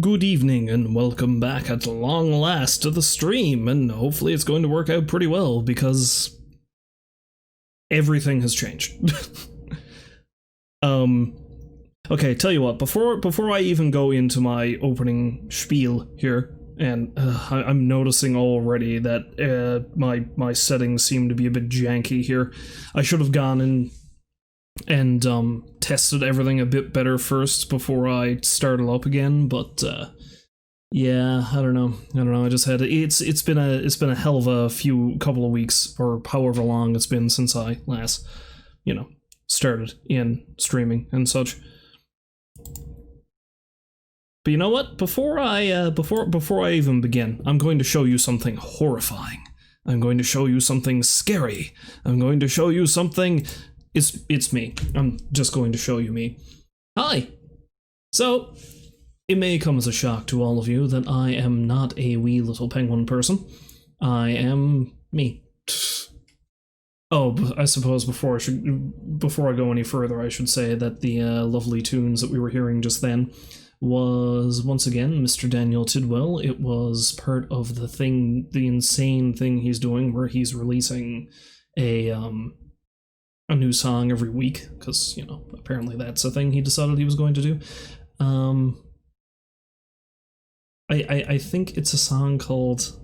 Good evening and welcome back at long last to the stream, and hopefully it's going to work out pretty well because everything has changed. Okay, tell you what, before I even go into my opening spiel here, and I'm noticing already that my settings seem to be a bit janky here. I should have gone and tested everything a bit better first before I started up again, but yeah, I don't know. I just had it's been a hell of a couple of weeks, or however long it's been since I last started in streaming and such. But you know what? Before I even begin, I'm going to show you something horrifying. I'm going to show you something scary. I'm going to show you something. It's me. I'm just going to show you me. Hi! So, it may come as a shock to all of you that I am not a wee little penguin person. I am me. Oh, I suppose before I go any further, I should say that the lovely tunes that we were hearing just then was, once again, Mr. Daniel Tidwell. It was part of the insane thing he's doing, where he's releasing a new song every week, because, apparently that's a thing he decided he was going to do. I think it's a song called...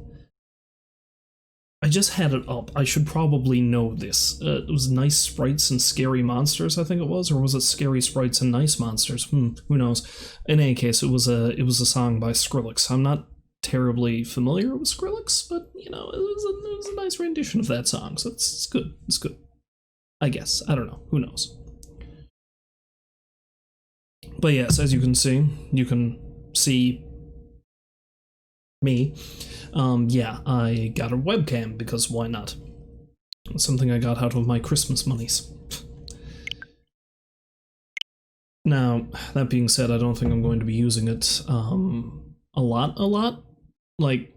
I just had it up. I should probably know this. It was Nice Sprites and Scary Monsters, I think it was, or was it Scary Sprites and Nice Monsters? Who knows? In any case, it was a song by Skrillex. I'm not terribly familiar with Skrillex, but it was a nice rendition of that song, so it's good. It's good. I guess. I don't know. Who knows? But yes, as you can see me. Yeah, I got a webcam because why not? It's something I got out of my Christmas monies. Now, that being said, I don't think I'm going to be using it a lot. Like,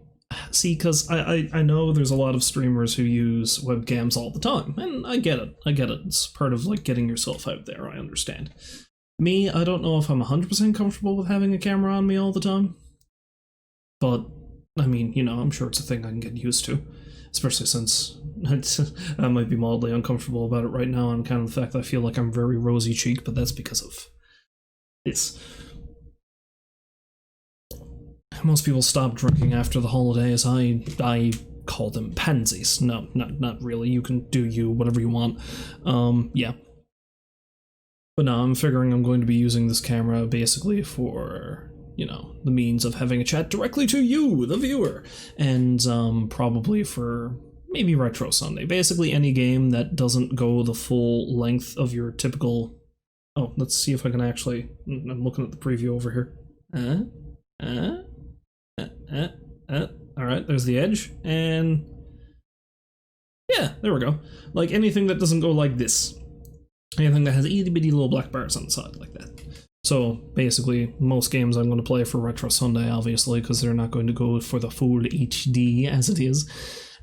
see, because I know there's a lot of streamers who use webcams all the time, and I get it. It's part of, like, getting yourself out there, I understand. Me, I don't know if I'm 100% comfortable with having a camera on me all the time. But, I mean, I'm sure it's a thing I can get used to. Especially since I might be mildly uncomfortable about it right now, on kind of the fact that I feel like I'm very rosy-cheeked, but that's because of this. Most people stop drinking after the holidays. I call them pansies. No, not really. You can do whatever you want. Yeah. But no, I'm figuring I'm going to be using this camera basically for, the means of having a chat directly to you, the viewer, and probably for maybe Retro Sunday. Basically any game that doesn't go the full length of your typical... Oh, let's see if I can actually... I'm looking at the preview over here. Alright, there's the edge, and... yeah, there we go. Like, anything that doesn't go like this. Anything that has itty-bitty little black bars on the side, like that. So, basically, most games I'm going to play for Retro Sunday, obviously, because they're not going to go for the full HD as it is.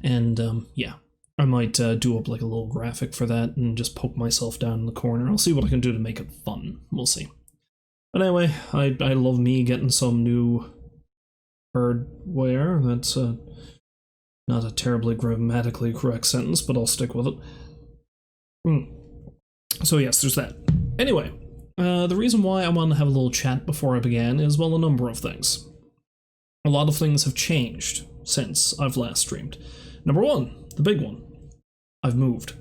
And, yeah. I might do up, like, a little graphic for that and just poke myself down in the corner. I'll see what I can do to make it fun. We'll see. But anyway, I love me getting some new hardware. That's not a terribly grammatically correct sentence, but I'll stick with it. So yes, there's that. Anyway, the reason why I wanted to have a little chat before I began is, well, a number of things. A lot of things have changed since I've last streamed. Number one, the big one. I've moved.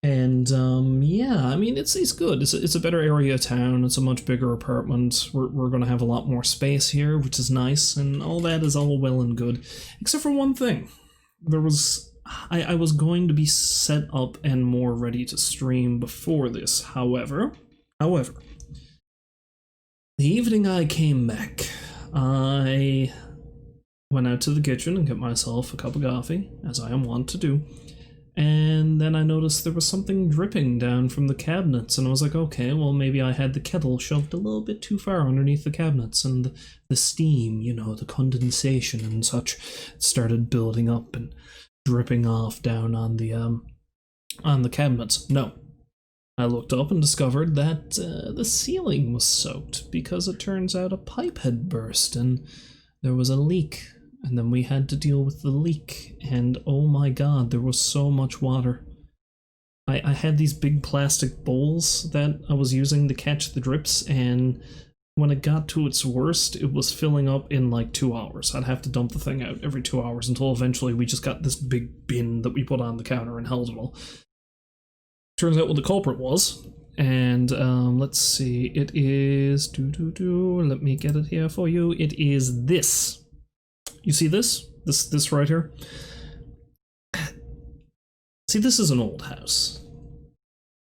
And, yeah, I mean, it's good. It's a better area of town. It's a much bigger apartment. We're going to have a lot more space here, which is nice, and all that is all well and good. Except for one thing. I was going to be set up and more ready to stream before this. However, the evening I came back, I went out to the kitchen and got myself a cup of coffee, as I am wont to do, and then I noticed there was something dripping down from the cabinets, and I was like, okay, well, maybe I had the kettle shoved a little bit too far underneath the cabinets, and the steam, the condensation and such started building up and dripping off down on the cabinets. No, I looked up and discovered that the ceiling was soaked because it turns out a pipe had burst and there was a leak. And then we had to deal with the leak, and oh my god, there was so much water. I had these big plastic bowls that I was using to catch the drips, and when it got to its worst, it was filling up in like 2 hours. I'd have to dump the thing out every 2 hours until eventually we just got this big bin that we put on the counter and held it all. Turns out what the culprit was, and let's see, it is... let me get it here for you. It is this. You see this? This right here? See, this is an old house.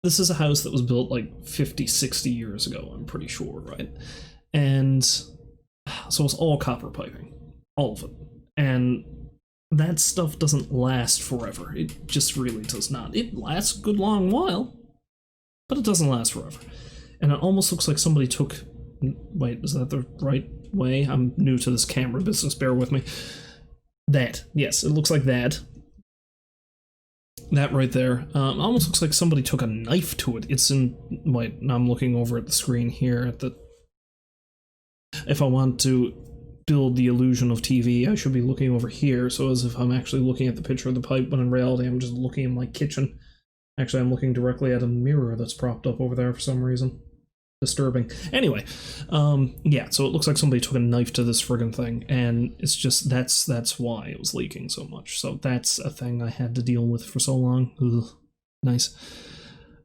This is a house that was built like 50, 60 years ago, I'm pretty sure, right? And so it's all copper piping. All of it. And that stuff doesn't last forever. It just really does not. It lasts a good long while, but it doesn't last forever. And it almost looks like somebody took... Wait, is that the right way? I'm new to this camera business, bear with me. That. Yes, it looks like that. That right there. Almost looks like somebody took a knife to it. It's in... Wait, I'm looking over at the screen here at the... If I want to build the illusion of TV, I should be looking over here, so as if I'm actually looking at the picture of the pipe, when in reality I'm just looking in my kitchen. Actually, I'm looking directly at a mirror that's propped up over there for some reason. Disturbing. Anyway, yeah, so it looks like somebody took a knife to this friggin' thing, and it's just, that's why it was leaking so much. So that's a thing I had to deal with for so long. Ugh, nice.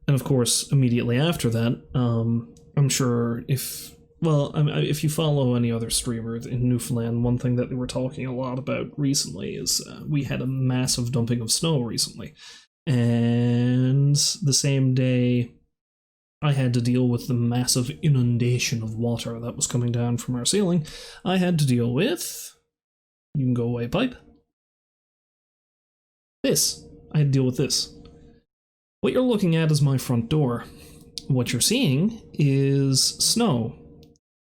And of course, immediately after that, I'm sure if you follow any other streamer in Newfoundland, one thing that they were talking a lot about recently is we had a massive dumping of snow recently. And the same day I had to deal with the massive inundation of water that was coming down from our ceiling, I had to deal with... You can go away, pipe. This. I had to deal with this. What you're looking at is my front door. What you're seeing is snow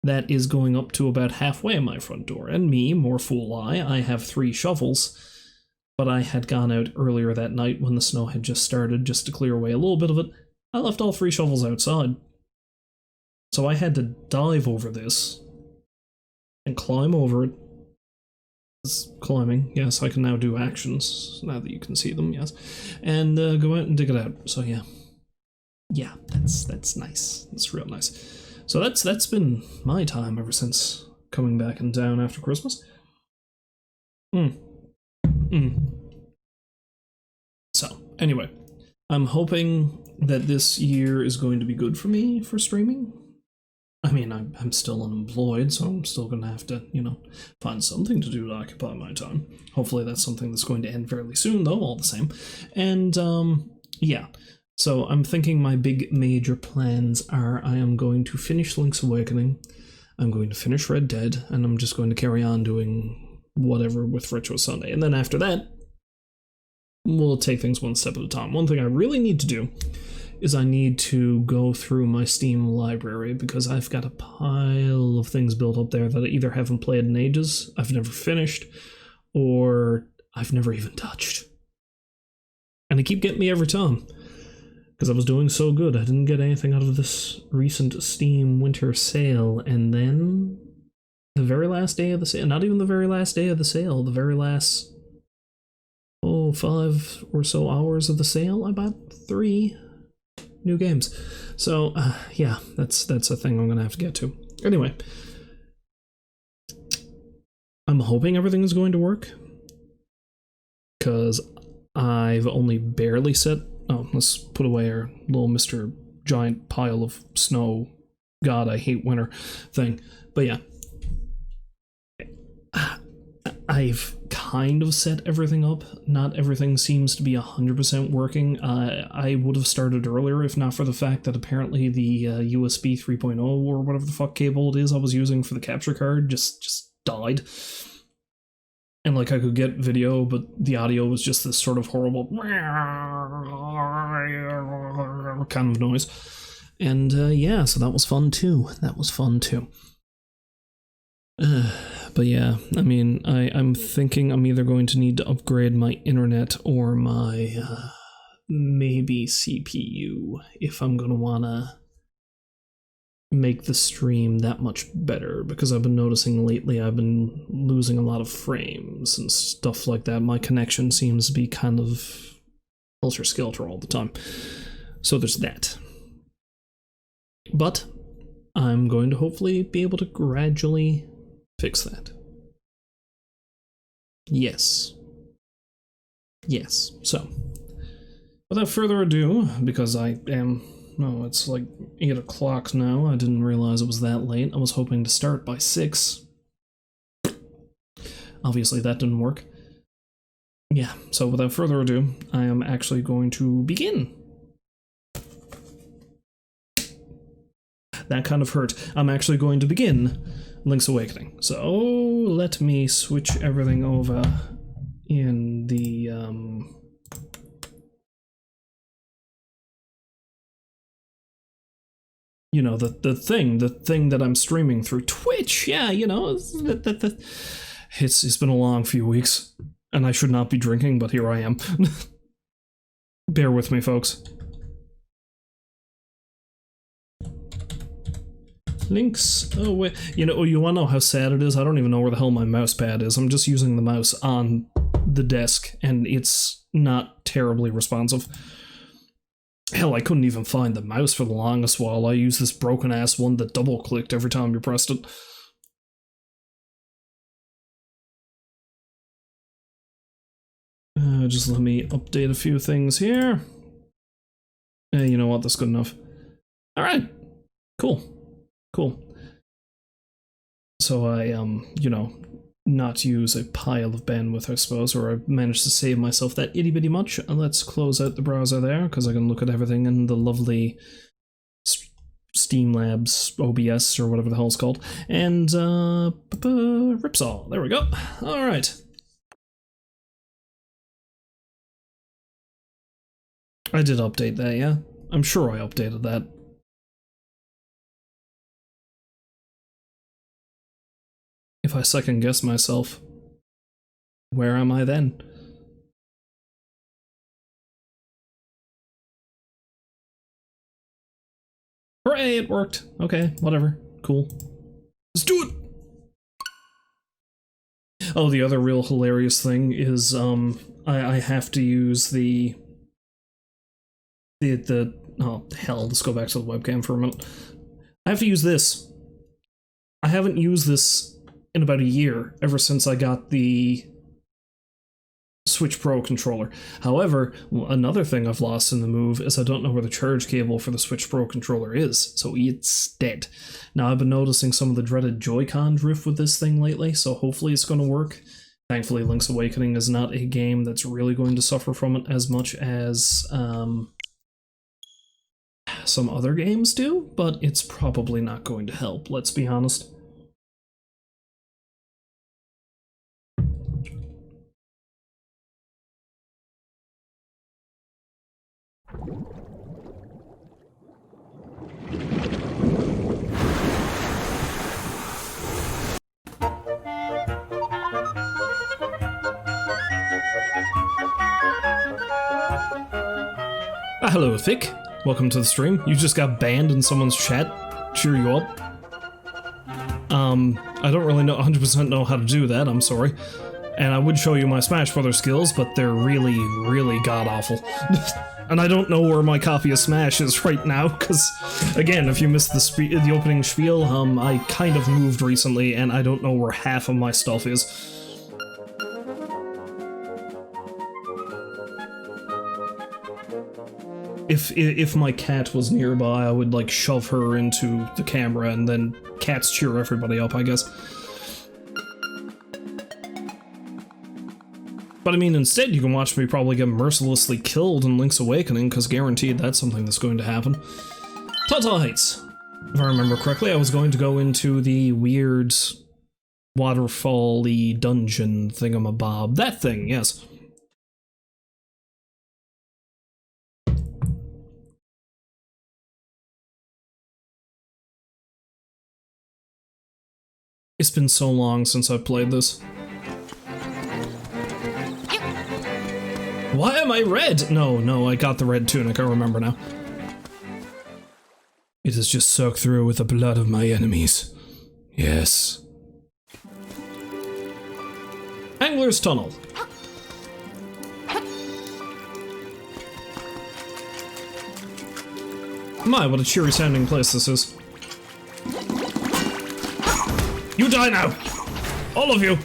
that is going up to about halfway my front door. And me, more fool I have 3 shovels, but I had gone out earlier that night when the snow had just started just to clear away a little bit of it. I left all 3 shovels outside. So I had to dive over this and climb over it. It's climbing, yes, I can now do actions now that you can see them, yes. And go out and dig it out. So yeah. Yeah, that's nice. That's real nice. So that's been my time ever since coming back in town after Christmas. So, anyway, I'm hoping that this year is going to be good for me for streaming. I mean, I'm still unemployed, so I'm still going to have to, find something to do to occupy my time. Hopefully that's something that's going to end fairly soon, though, all the same. And, yeah. So I'm thinking my big major plans are I am going to finish Link's Awakening, I'm going to finish Red Dead, and I'm just going to carry on doing whatever with Retro Sunday. And then after that, we'll take things one step at a time. One thing I really need to do is I need to go through my Steam library, because I've got a pile of things built up there that I either haven't played in ages, I've never finished, or I've never even touched. And they keep getting me every time. Because I was doing so good, I didn't get anything out of this recent Steam winter sale, and then the very last day of the sale, not even the very last day of the sale, the very last, 5 or so hours of the sale, I bought 3 new games. So, yeah, that's a thing I'm going to have to get to. Anyway, I'm hoping everything is going to work, because I've only barely set... Oh, let's put away our little Mr. Giant pile of snow, God, I hate winter thing. But yeah. I've kind of set everything up. Not everything seems to be 100% working. I would have started earlier if not for the fact that apparently the USB 3.0 or whatever the fuck cable it is I was using for the capture card just died. And like I could get video, but the audio was just this sort of horrible kind of noise. And yeah, so that was fun too. But yeah, I mean, I'm thinking I'm either going to need to upgrade my internet or my maybe CPU if I'm gonna wanna make the stream that much better, because I've been noticing lately I've been losing a lot of frames and stuff like that. My connection seems to be kind of helter-skelter all the time. So there's that. But I'm going to hopefully be able to gradually fix that. Yes. Yes. So, without further ado, because I am... No, it's like 8 o'clock now. I didn't realize it was that late. I was hoping to start by 6. Obviously that didn't work. Yeah, so without further ado, I am actually going to begin. That kind of hurt. I'm actually going to begin Link's Awakening. So let me switch everything over in the you know, the thing that I'm streaming through Twitch. Yeah, you know, it's been a long few weeks, and I should not be drinking, but here I am. Bear with me, folks. Links away. You know, you wanna know how sad it is? I don't even know where the hell my mouse pad is. I'm just using the mouse on the desk, and it's not terribly responsive. Hell, I couldn't even find the mouse for the longest while. I used this broken-ass one that double-clicked every time you pressed it. Just let me update a few things here. You know what? That's good enough. Alright. Cool. Cool. So I, you know, not use a pile of bandwidth, I suppose, or I managed to save myself that itty-bitty much. And let's close out the browser there, because I can look at everything in the lovely Steamlabs OBS, or whatever the hell it's called. And, Ripsaw. There we go. Alright. I did update that, yeah? I'm sure I updated that. If I second guess myself, where am I then? Hooray, it worked. Okay, whatever. Cool. Let's do it! Oh, the other real hilarious thing is, I have to use the oh, hell, let's go back to the webcam for a minute. I have to use this. I haven't used this in about a year, ever since I got the Switch Pro controller. However, another thing I've lost in the move is I don't know where the charge cable for the Switch Pro controller is, so it's dead. Now, I've been noticing some of the dreaded Joy-Con drift with this thing lately, so hopefully it's going to work. Thankfully, Link's Awakening is not a game that's really going to suffer from it as much as some other games do, but it's probably not going to help, let's be honest. Hello, Thick. Welcome to the stream. You just got banned in someone's chat. Cheer you up. I don't really 100% know how to do that, I'm sorry. And I would show you my Smash Brothers skills, but they're really, really god-awful. And I don't know where my copy of Smash is right now, because, again, if you missed the opening spiel, I kind of moved recently, and I don't know where half of my stuff is. If my cat was nearby, I would, like, shove her into the camera, and then cats cheer everybody up, I guess. But I mean, instead you can watch me probably get mercilessly killed in Link's Awakening, because guaranteed that's something that's going to happen. Tata Heights! If I remember correctly, I was going to go into the weird waterfall-y dungeon thingamabob. That thing, yes. It's been so long since I've played this. Why am I red? No, I got the red tunic, I remember now. It is just soaked through with the blood of my enemies. Yes. Angler's Tunnel. My, what a cheery sounding place this is. You die now! All of you!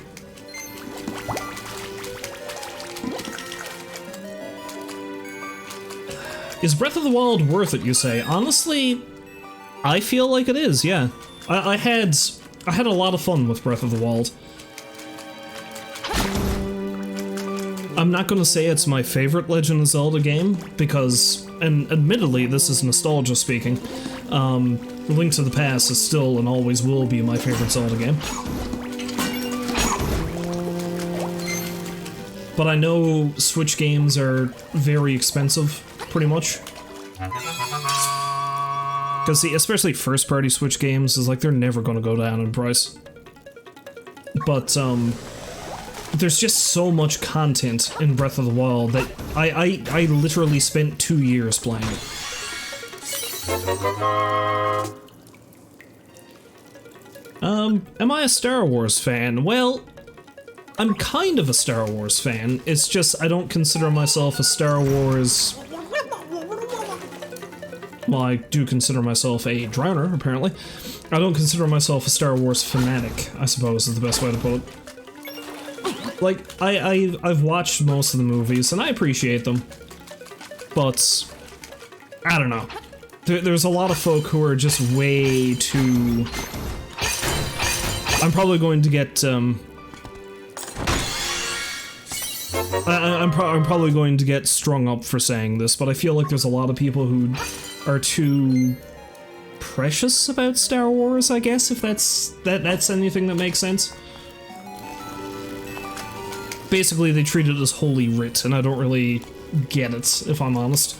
Is Breath of the Wild worth it, you say? Honestly, I feel like it is, yeah. I had a lot of fun with Breath of the Wild. I'm not gonna say it's my favorite Legend of Zelda game, because, and admittedly, this is nostalgia speaking, Link to the Past is still and always will be my favorite Zelda game. But I know Switch games are very expensive, pretty much. Because, see, especially first-party Switch games, is like, they're never gonna go down in price. But, there's just so much content in Breath of the Wild that I literally spent 2 years playing it. Am I a Star Wars fan? Well, I'm kind of a Star Wars fan. It's just I don't consider myself a Star Wars... Well, I do consider myself a drowner, apparently. I don't consider myself a Star Wars fanatic, I suppose is the best way to put it. Like, I've watched most of the movies, and I appreciate them. But, I don't know. There's a lot of folk who are just way too... I'm probably going to get, I'm probably going to get strung up for saying this, but I feel like there's a lot of people who are too precious about Star Wars, I guess, if that's anything that makes sense. Basically, they treat it as holy writ, and I don't really get it, if I'm honest.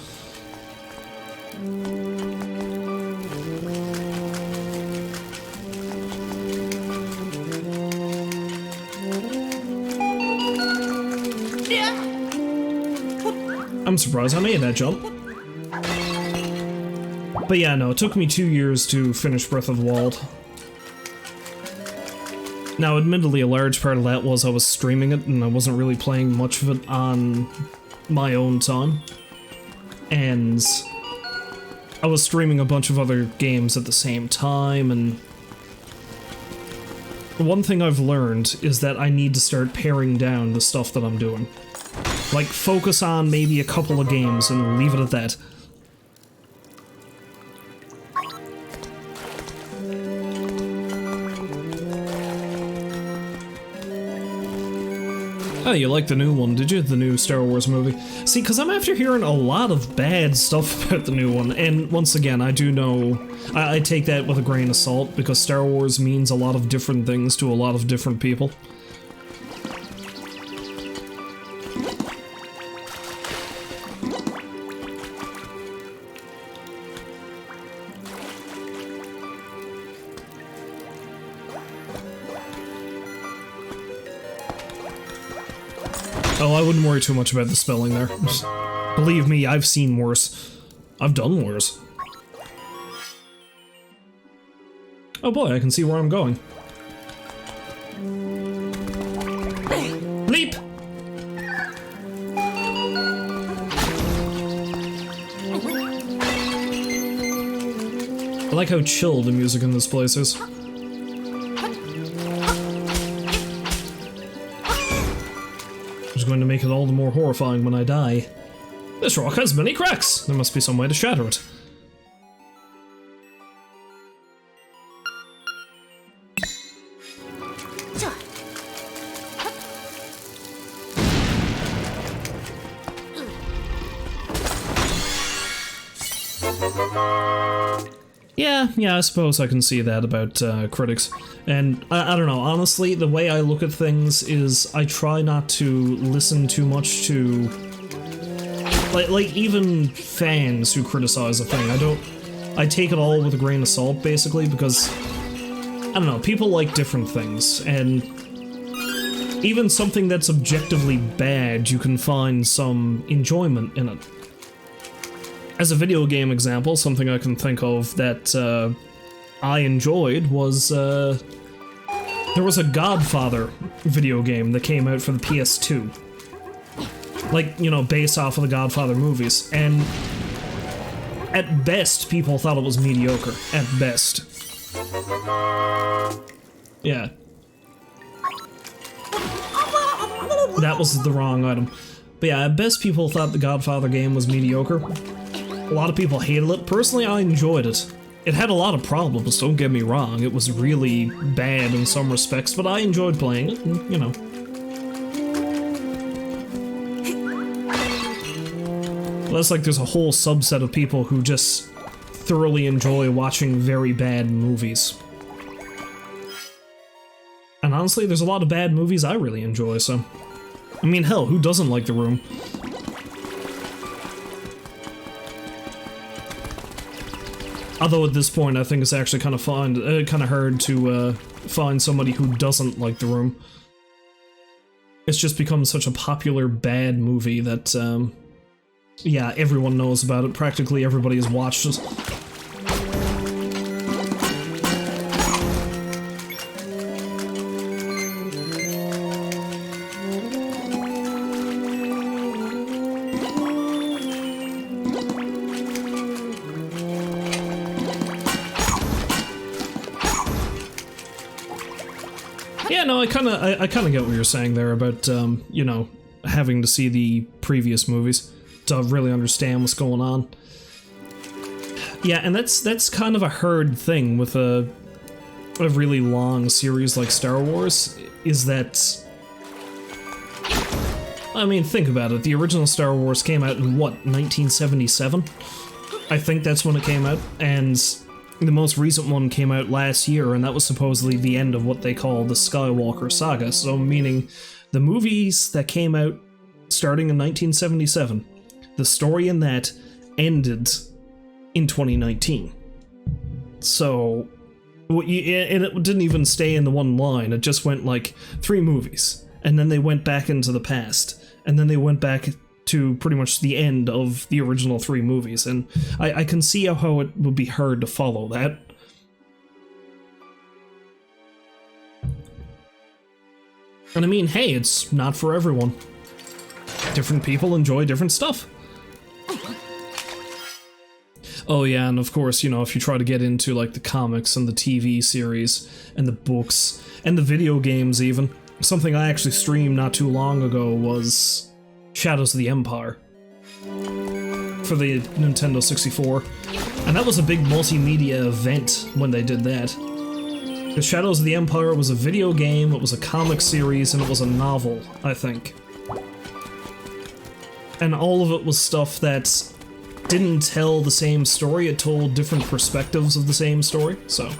I'm surprised I made that jump. But yeah, no, it took me 2 years to finish Breath of the Wild. Now, admittedly, a large part of that was I was streaming it, and I wasn't really playing much of it on my own time. And I was streaming a bunch of other games at the same time, and one thing I've learned is that I need to start paring down the stuff that I'm doing. Like, focus on maybe a couple of games and leave it at that. Oh, you liked the new one, did you? The new Star Wars movie? See, because I'm after hearing a lot of bad stuff about the new one, and once again, I do know... I take that with a grain of salt, because Star Wars means a lot of different things to a lot of different people. Oh, I wouldn't worry too much about the spelling there. Believe me, I've seen worse. I've done worse. Oh boy, I can see where I'm going. Leap! I like how chill the music in this place is. Going to make it all the more horrifying when I die. This rock has many cracks. There must be some way to shatter it. Yeah, I suppose I can see that about critics. And I don't know, honestly, the way I look at things is I try not to listen too much to... Like even fans who criticize a thing, I take it all with a grain of salt, basically, because... I don't know, people like different things, and... even something that's objectively bad, you can find some enjoyment in it. As a video game example, something I can think of that I enjoyed was, there was a Godfather video game that came out for the PS2. Like, you know, based off of the Godfather movies, and at best, people thought it was mediocre. At best. Yeah. That was the wrong item. But yeah, at best, people thought the Godfather game was mediocre. A lot of people hated it. Personally, I enjoyed it. It had a lot of problems, don't get me wrong. It was really bad in some respects, but I enjoyed playing it, and, you know. That's like there's a whole subset of people who just thoroughly enjoy watching very bad movies. And honestly, there's a lot of bad movies I really enjoy, so... I mean, hell, who doesn't like The Room? Although at this point, I think it's actually kind of fun, kind of hard to find somebody who doesn't like The Room. It's just become such a popular bad movie that, yeah, everyone knows about it. Practically everybody has watched it. Yeah, no, I kind of get what you're saying there about, you know, having to see the previous movies to really understand what's going on. Yeah, and that's kind of a hard thing with a really long series like Star Wars, is that... I mean, think about it. The original Star Wars came out in, what, 1977? I think that's when it came out, and the most recent one came out last year, and that was supposedly the end of what they call the Skywalker saga, so meaning the movies that came out starting in 1977, the story in that ended in 2019. So, and it didn't even stay in the one line, it just went like 3 movies, and then they went back into the past, and then they went back to pretty much the end of the original 3 movies, and I can see how it would be hard to follow that. And I mean, hey, it's not for everyone. Different people enjoy different stuff. Oh yeah, and of course, you know, if you try to get into like the comics and the TV series and the books and the video games even, something I actually streamed not too long ago was Shadows of the Empire for the Nintendo 64, and that was a big multimedia event when they did that. Because Shadows of the Empire was a video game, it was a comic series, and it was a novel, I think. And all of it was stuff that didn't tell the same story, it told different perspectives of the same story, so...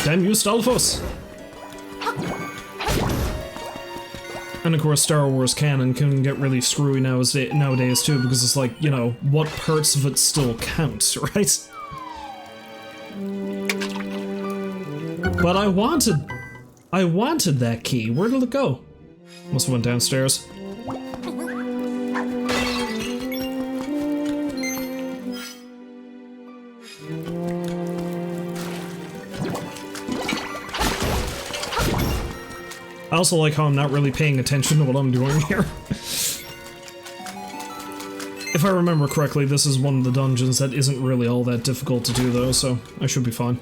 Damn you, Stalfos! And of course, Star Wars canon can get really screwy nowadays too, because it's like, you know, what parts of it still count, right? But I wanted that key. Where did it go? Must have went downstairs. I also like how I'm not really paying attention to what I'm doing here. If I remember correctly, this is one of the dungeons that isn't really all that difficult to do though, so I should be fine.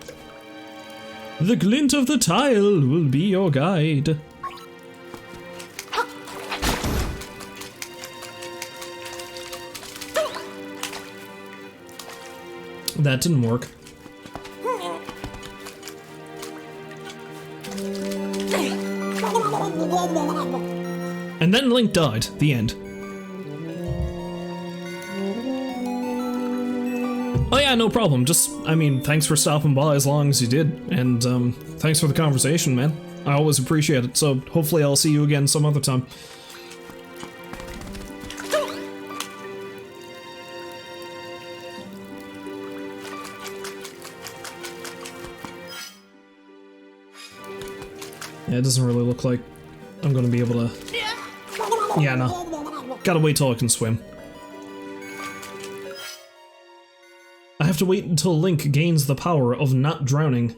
The glint of the tile will be your guide. That didn't work. And then Link died. The end. Oh yeah, no problem. Just, I mean, thanks for stopping by as long as you did. And, thanks for the conversation, man. I always appreciate it, so hopefully I'll see you again some other time. Yeah, it doesn't really look like I'm gonna be able to... Yeah, no. Gotta wait till I can swim. I have to wait until Link gains the power of not drowning.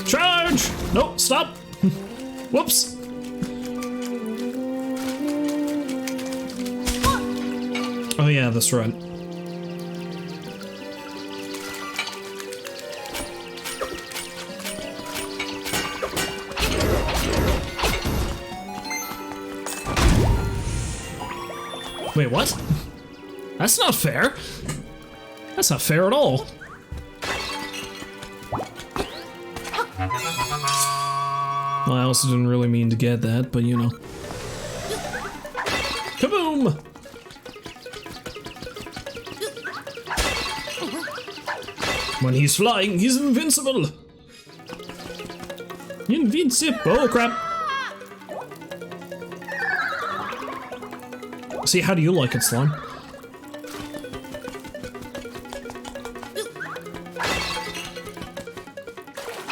Charge! Nope, stop! Whoops! Oh yeah, that's right. Wait, what? That's not fair. That's not fair at all. Well, I also didn't really mean to get that, but you know. Kaboom! When he's flying, he's invincible! Invincible! Oh, crap! See, how do you like it, Slime?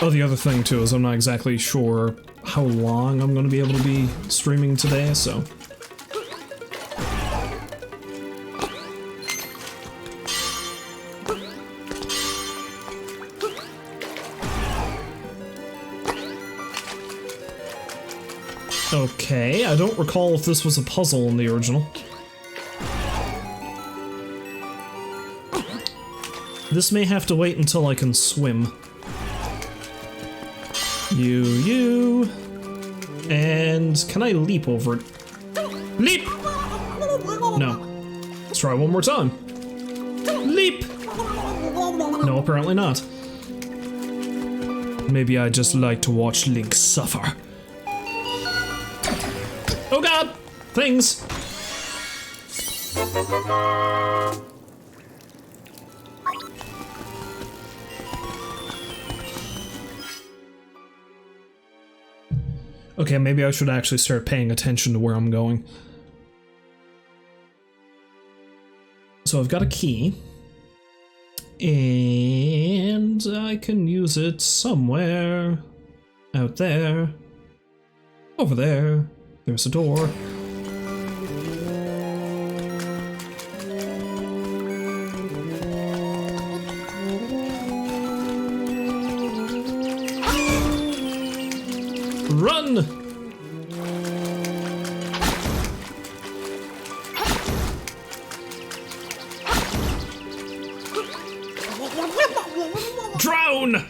Oh, the other thing, too, is I'm not exactly sure how long I'm going to be able to be streaming today, so... Okay, I don't recall if this was a puzzle in the original. This may have to wait until I can swim. You. And can I leap over it? Leap! No. Let's try one more time. Leap! No, apparently not. Maybe I just like to watch Link suffer. Oh god! Things! Okay, maybe I should actually start paying attention to where I'm going. So I've got a key. And I can use it somewhere. Out there. Over there. There's a door. Run! Drown!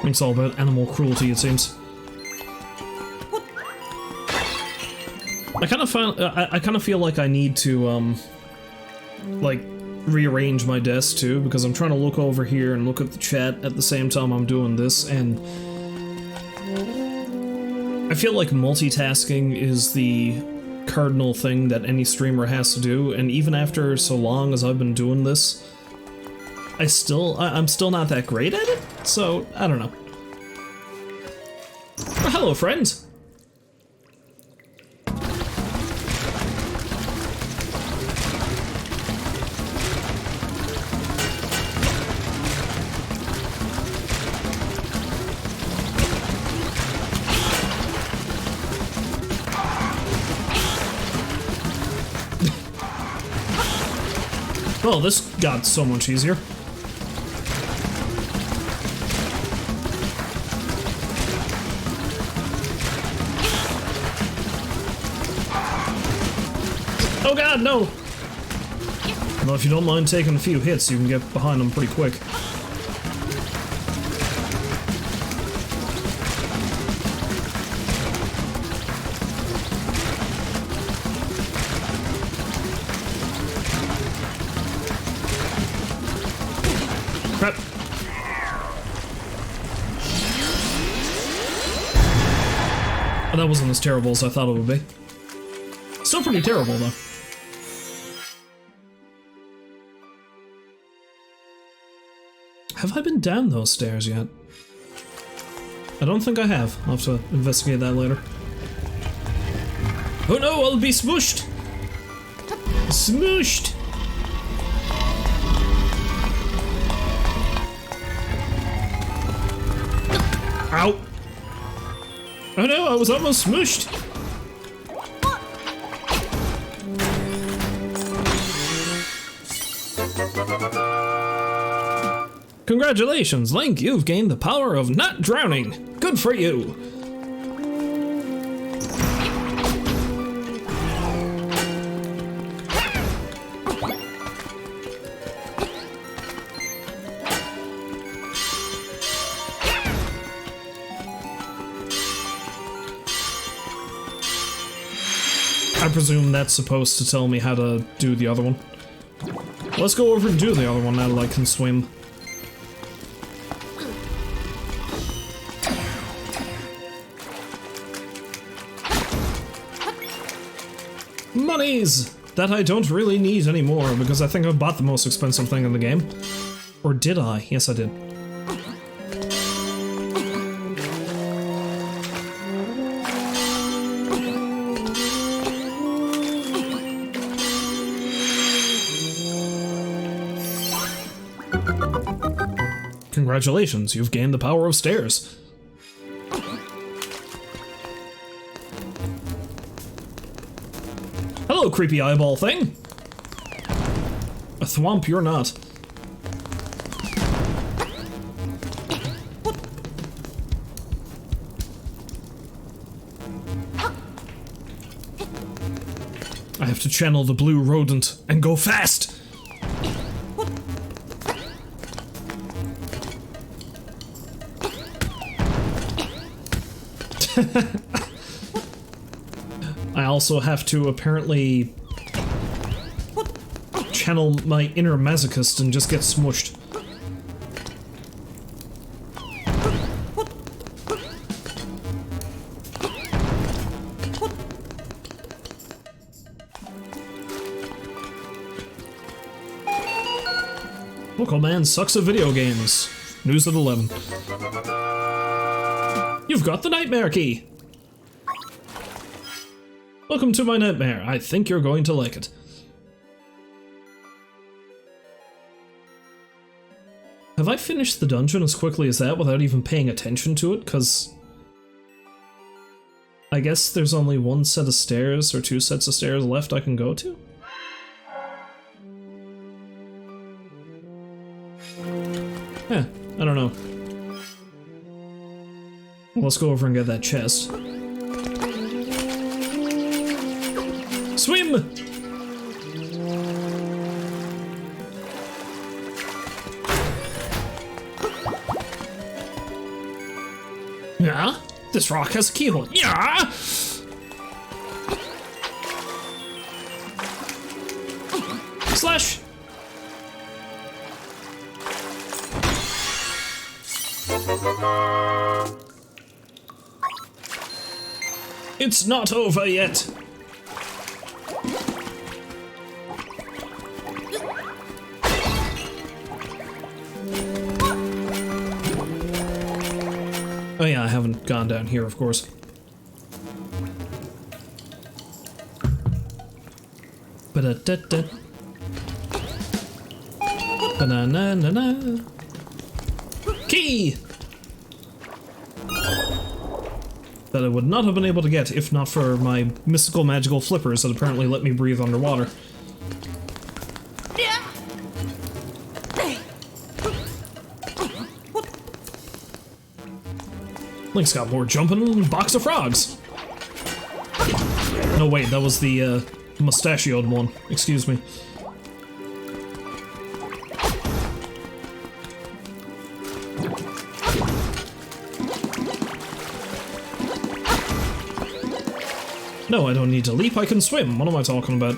It's all about animal cruelty, it seems. I kind of feel like I need to like rearrange my desk too, because I'm trying to look over here and look at the chat at the same time I'm doing this, and I feel like multitasking is the cardinal thing that any streamer has to do, and even after so long as I've been doing this, I'm still not that great at it, so I don't know. Oh, hello, friends. Oh, this got so much easier. Oh god, no! Well, if you don't mind taking a few hits, you can get behind them pretty quick. Crap. Oh, that wasn't as terrible as I thought it would be. Still pretty terrible, though. Have I been down those stairs yet? I don't think I have. I'll have to investigate that later. Oh no, I'll be smooshed! Smooshed! Ow! Oh no, I was almost smooshed! Congratulations, Link! You've gained the power of not drowning! Good for you! I presume that's supposed to tell me how to do the other one. Let's go over and do the other one now that I can swim. Monies! That I don't really need anymore because I think I bought the most expensive thing in the game. Or did I? Yes, I did. Congratulations, you've gained the power of stairs. Hello, creepy eyeball thing. A thwomp you're not. I have to channel the blue rodent and go fast. I also have to apparently channel my inner masochist and just get smushed. Local man sucks at video games. News at 11. You've got the nightmare key! Welcome to my nightmare. I think you're going to like it. Have I finished the dungeon as quickly as that without even paying attention to it? Because I guess there's only one set of stairs or two sets of stairs left I can go to? Yeah, I don't know. Let's go over and get that chest. Swim! Yeah? This rock has a keyhole. Yeah! Slash! It's not over yet. Oh yeah, I haven't gone down here, of course. Ba-da-da-da. Ba-na-na-na-na. Key! That I would not have been able to get if not for my mystical magical flippers that apparently let me breathe underwater. Link's got more jumping than a box of frogs. No, wait, that was the mustachioed one. Excuse me. No, I don't need to leap, I can swim. What am I talking about?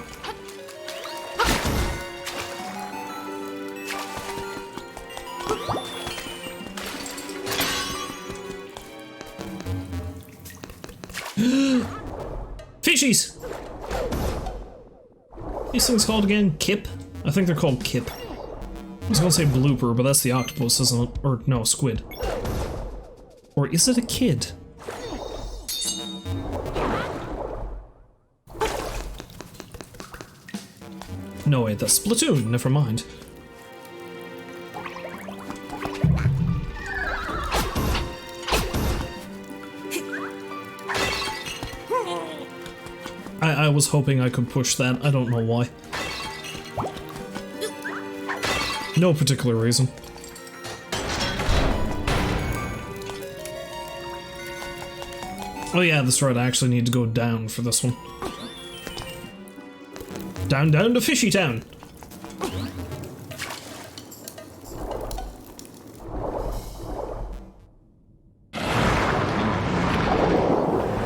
Fishies! These things called again? Kip? I think they're called kip. was gonna say blooper, but that's the octopus, isn't it? Or no, squid. Or is it a kid? No, wait, that's Splatoon, never mind. I was hoping I could push that, I don't know why. No particular reason. Oh yeah, that's right, I actually need to go down for this one. Down to Fishy Town!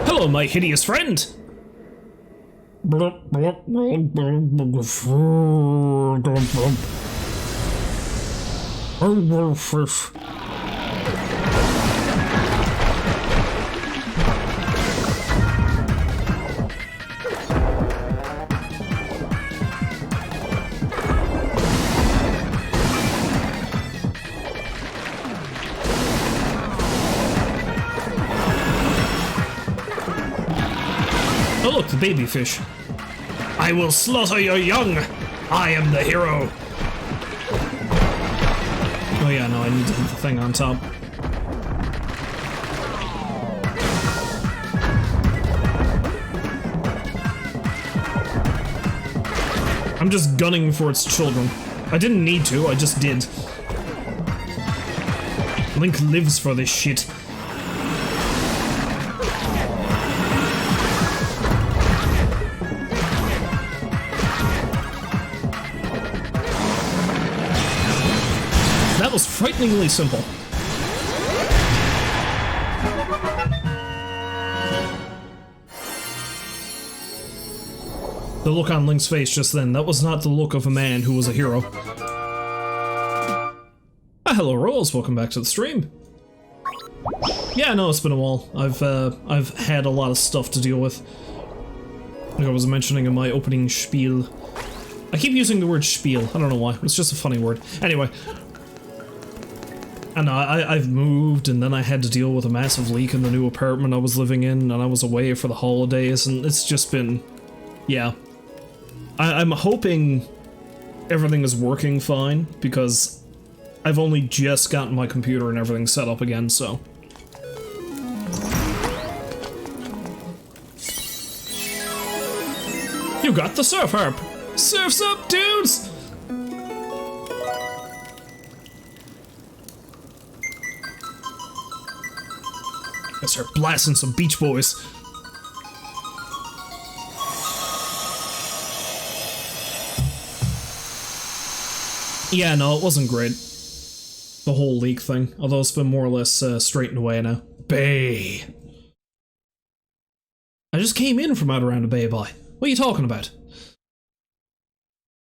Hello, my hideous friend! Oh look, the baby fish. I will slaughter your young! I am the hero! Oh yeah, no, I need to hit the thing on top. I'm just gunning for its children. I didn't need to, I just did. Link lives for this shit. That was frighteningly simple. The look on Link's face just then, that was not the look of a man who was a hero. Ah, hello Rose, welcome back to the stream. Yeah, no, it's been a while. I've had a lot of stuff to deal with. Like I was mentioning in my opening spiel. I keep using the word spiel, I don't know why, it's just a funny word. Anyway. And I've moved, and then I had to deal with a massive leak in the new apartment I was living in, and I was away for the holidays, and it's just been... yeah. I'm hoping everything is working fine, because I've only just gotten my computer and everything set up again, so... You got the surf harp! Surf's up, dudes! I start blasting some Beach Boys. Yeah, no, it wasn't great. The whole leak thing, although it's been more or less straightened away now. Bay! I just came in from out around the bay, boy. What are you talking about?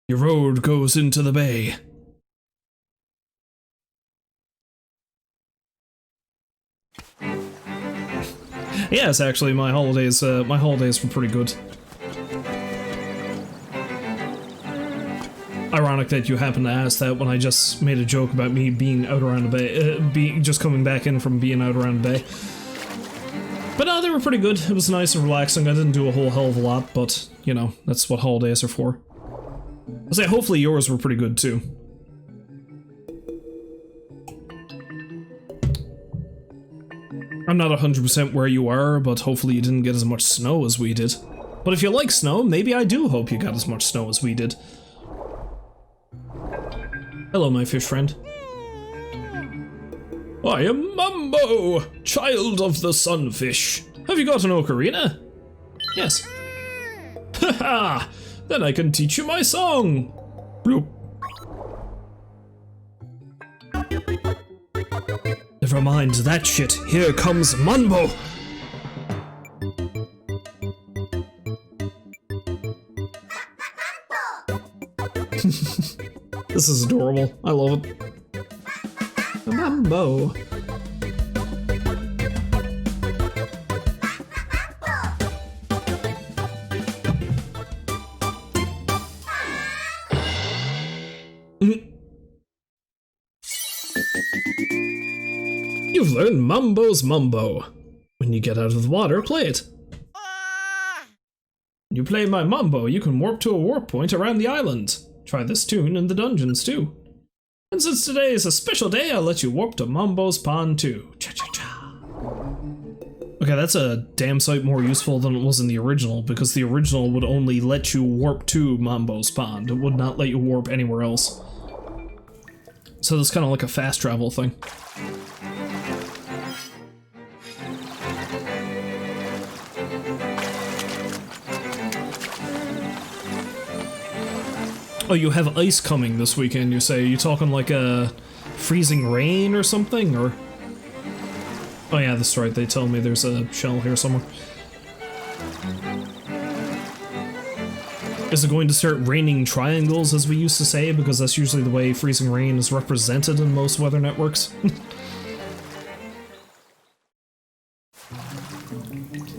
Your road goes into the bay. Yeah, it's actually my holidays were pretty good. Ironic that you happen to ask that when I just made a joke about me being out around the bay, just coming back in from being out around the bay. But no, they were pretty good. It was nice and relaxing. I didn't do a whole hell of a lot, but, you know, that's what holidays are for. I'll say hopefully yours were pretty good too. I'm not 100% where you are, but hopefully you didn't get as much snow as we did. But if you like snow, maybe I do hope you got as much snow as we did. Hello, my fish friend. I am Mumbo, child of the sunfish. Have you got an ocarina? Yes. Haha! Then I can teach you my song. Bloop. Never mind that shit. Here comes Mumbo. This is adorable. I love it. Mumbo. learned Mambo's Mambo. When you get out of the water, play it. When you play my Mambo, you can warp to a warp point around the island. Try this tune in the dungeons too. And since today is a special day, I'll let you warp to Mambo's Pond too. Cha-cha-cha. Okay, that's a damn sight more useful than it was in the original, because the original would only let you warp to Mambo's Pond. It would not let you warp anywhere else. So that's kind of like a fast travel thing. Oh, you have ice coming this weekend, you say? You talking like a freezing rain or something, or? Oh yeah, that's right, they tell me there's a shell here somewhere. Is it going to start raining triangles, as we used to say, because that's usually the way freezing rain is represented in most weather networks?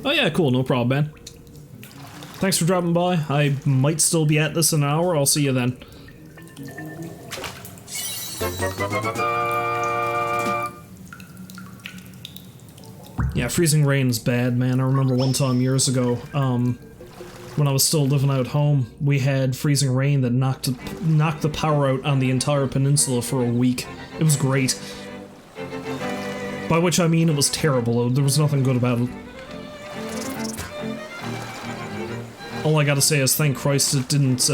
Oh yeah, cool, no problem, man. Thanks for dropping by. I might still be at this in an hour. I'll see you then. Yeah, freezing rain is bad, man. I remember one time years ago, when I was still living out home, we had freezing rain that knocked the power out on the entire peninsula for a week. It was great. By which I mean it was terrible. There was nothing good about it. All I gotta say is thank Christ it didn't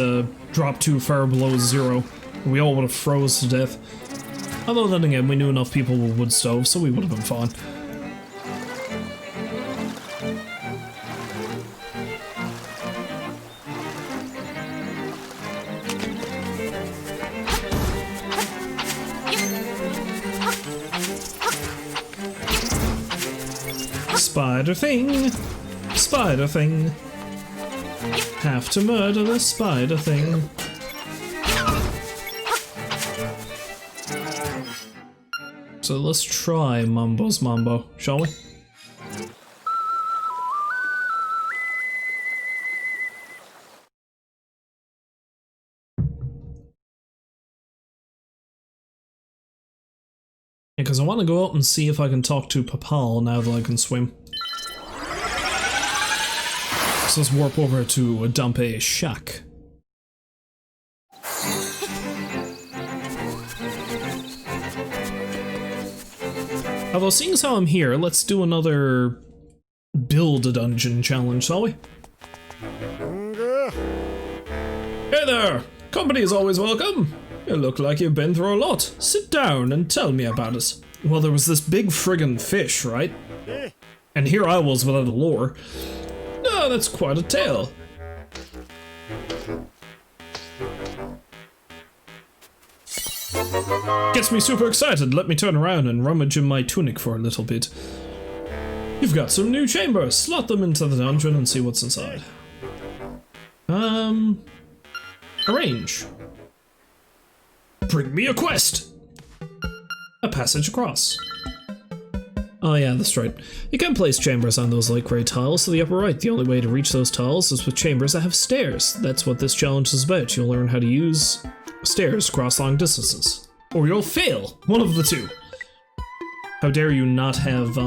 drop too far below zero. We all would have froze to death. Although then again, we knew enough people with wood stoves, so we would have been fine. Spider thing! Spider thing! Have to murder the spider thing. So let's try Mambo's Mambo, shall we? Because I want to go out and see if I can talk to Papal now that I can swim. So let's warp over to Dumpe Shack. Although, seeing as how I'm here, let's do another build a dungeon challenge, shall we? Hey there! Company is always welcome! You look like you've been through a lot. Sit down and tell me about it. Well, there was this big friggin' fish, right? And here I was without a lure. Oh, that's quite a tale. Gets me super excited. Let me turn around and rummage in my tunic for a little bit. You've got some new chambers. Slot them into the dungeon and see what's inside. Arrange. Bring me a quest. A passage across. Oh yeah, that's right. You can place chambers on those light grey tiles to the upper right. The only way to reach those tiles is with chambers that have stairs. That's what this challenge is about. You'll learn how to use stairs to cross long distances. Or you'll fail! One of the two. How dare you not have,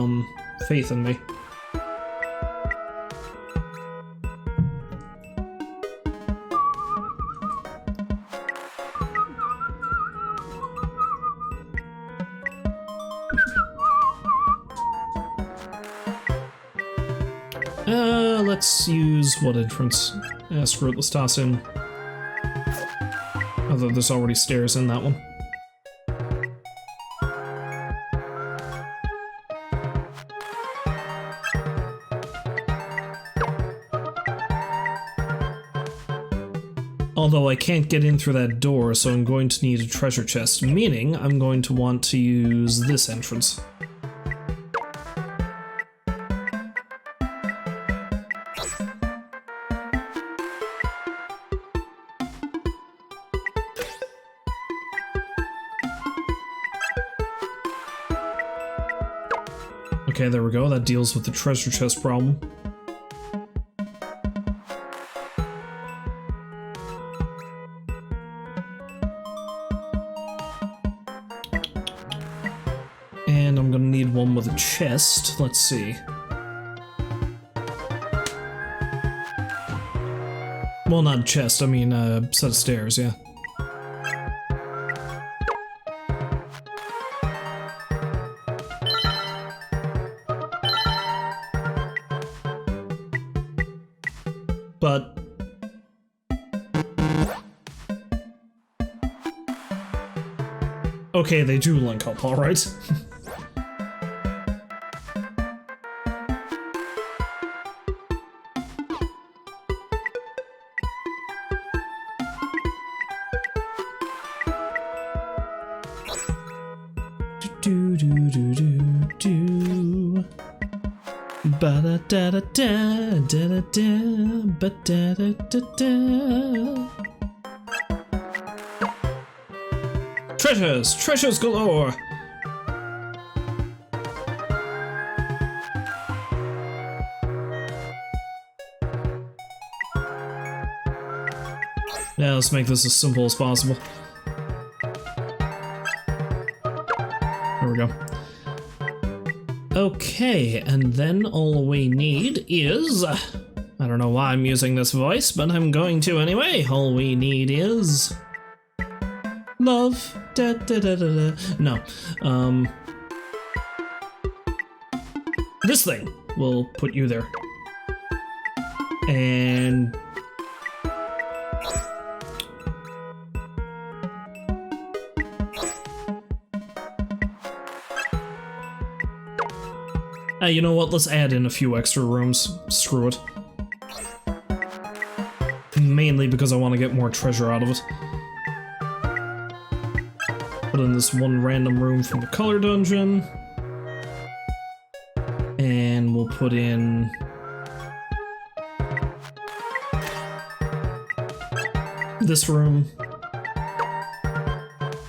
faith in me. Let's use what entrance? Screw it, let's toss in. Although there's already stairs in that one. Although I can't get in through that door, so I'm going to need a treasure chest, meaning I'm going to want to use this entrance. Okay, there we go. That deals with the treasure chest problem. And I'm gonna need one chest. Let's see. Well, not a chest, I mean a set of stairs, yeah. But okay, they do link up, alright. Do do do do do. Ba da da da da da da da ba da da da da. Treasures! Treasures galore! Yeah, let's make this as simple as possible. There we go. Okay, and then all we need is... I don't know why I'm using this voice, but I'm going to anyway. All we need is... love. Da, da, da, da, da. No. This thing will put you there. And... you know what, let's add in a few extra rooms. Screw it. Mainly because I want to get more treasure out of it. Put in this one random room from the color dungeon. And we'll put in... this room.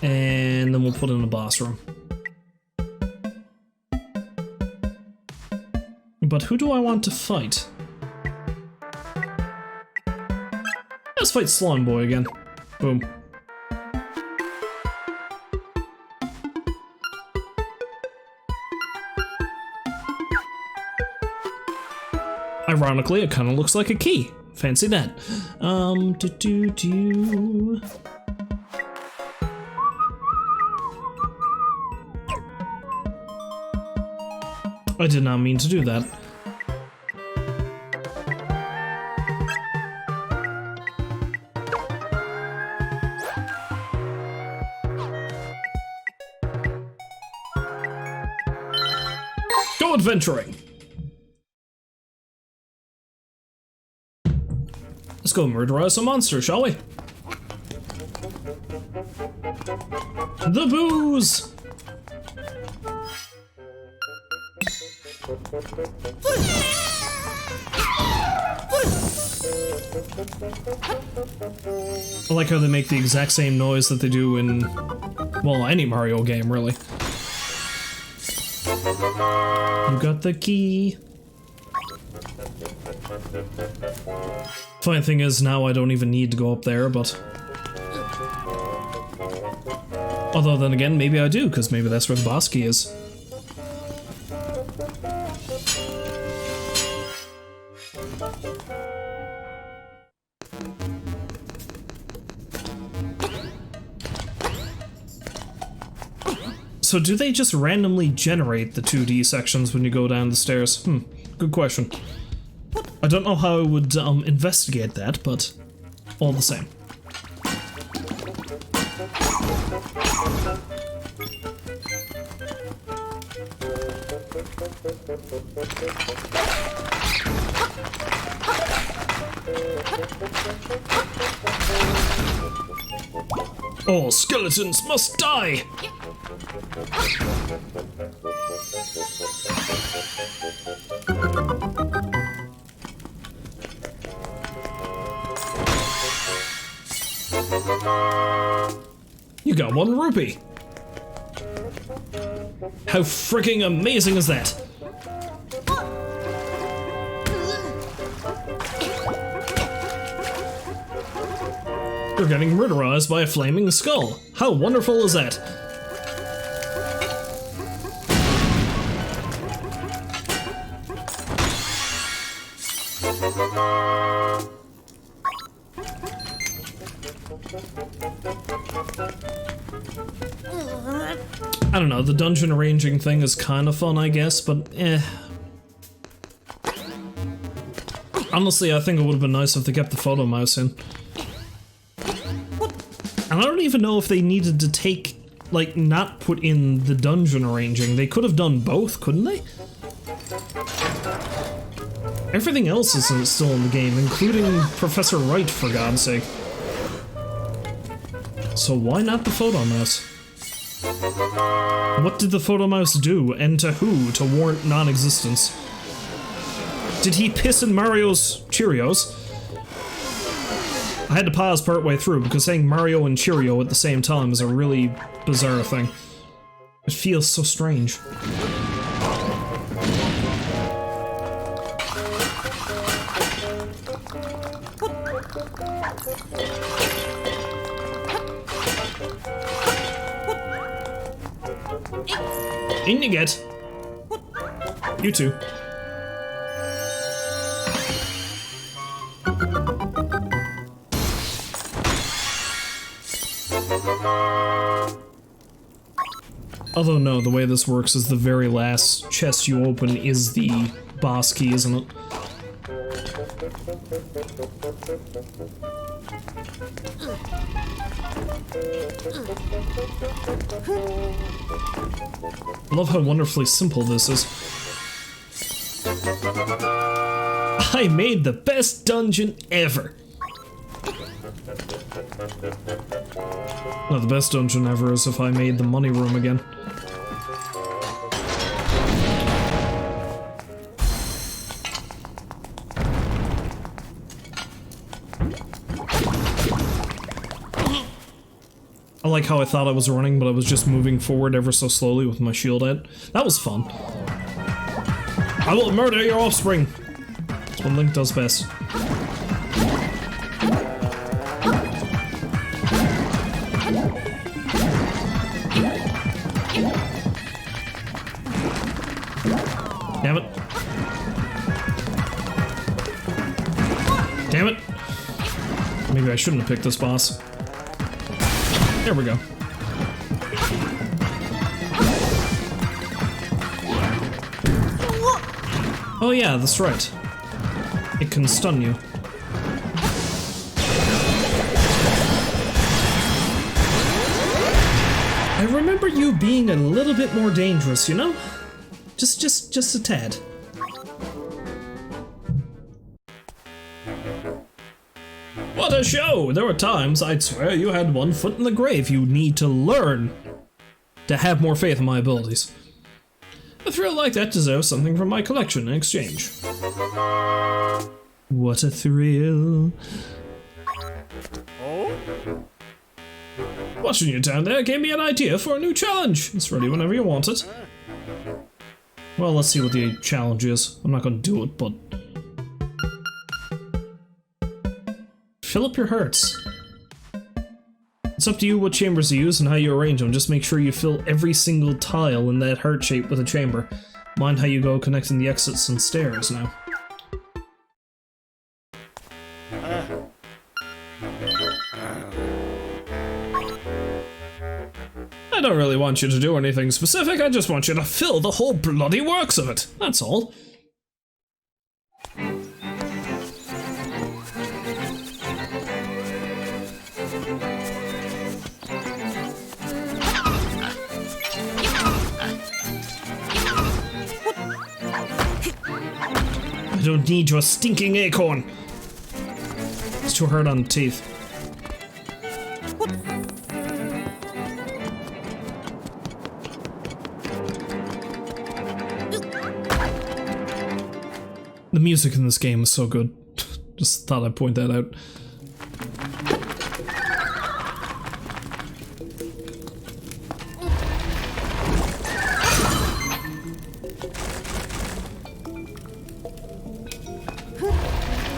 And then we'll put in a boss room. But who do I want to fight? Let's fight Slime Boy again. Boom. Ironically, it kind of looks like a key. Fancy that. Do. I did not mean to do that. Go adventuring! Let's go murderize some monsters, shall we? The booze! I like how they make the exact same noise that they do in, well, any Mario game, really. You got the key. Funny thing is, now I don't even need to go up there, but... although then again, maybe I do, because maybe that's where the boss key is. So do they just randomly generate the 2D sections when you go down the stairs? Good question. I don't know how I would investigate that, but all the same. All skeletons must die! You got 1 rupee! How freaking amazing is that? You're getting murderized by a flaming skull. How wonderful is that? I don't know, the dungeon arranging thing is kind of fun, I guess, but eh. Honestly, I think it would have been nice if they kept the photo mouse in. And I don't even know if they needed to take, like, not put in the dungeon arranging. They could have done both, couldn't they? Everything else is still in the game, including Professor Wright, for God's sake. So why not the photo mouse? What did the photo mouse do, and to who, to warrant non-existence? Did he piss in Mario's Cheerios? I had to pause partway through, because saying Mario and Cheerio at the same time is a really bizarre thing. It feels so strange. In you get. You too. Although no, the way this works is the very last chest you open is the boss key, isn't it? I love how wonderfully simple this is. I made the best dungeon ever! No, the best dungeon ever is if I made the money room again. I like how I thought I was running, but I was just moving forward ever so slowly with my shield out. That was fun. I will murder your offspring! That's what Link does best. Damn it. Damn it. Maybe I shouldn't have picked this boss. There we go. Oh yeah, that's right. It can stun you. I remember you being a little bit more dangerous, you know? Just a tad. What a show! There were times I'd swear you had one foot in the grave. You need to learn to have more faith in my abilities. A thrill like that deserves something from my collection in exchange. What a thrill. Watching you down there gave me an idea for a new challenge. It's ready whenever you want it. Well, let's see what the challenge is. I'm not gonna do it, but... Fill up your hearts. It's up to you what chambers to use and how you arrange them. Just make sure you fill every single tile in that heart shape with a chamber. Mind how you go connecting the exits and stairs now. I don't really want you to do anything specific, I just want you to fill the whole bloody works of it. That's all. I don't need your stinking acorn. It's too hard on the teeth. The music in this game is so good. Just thought I'd point that out.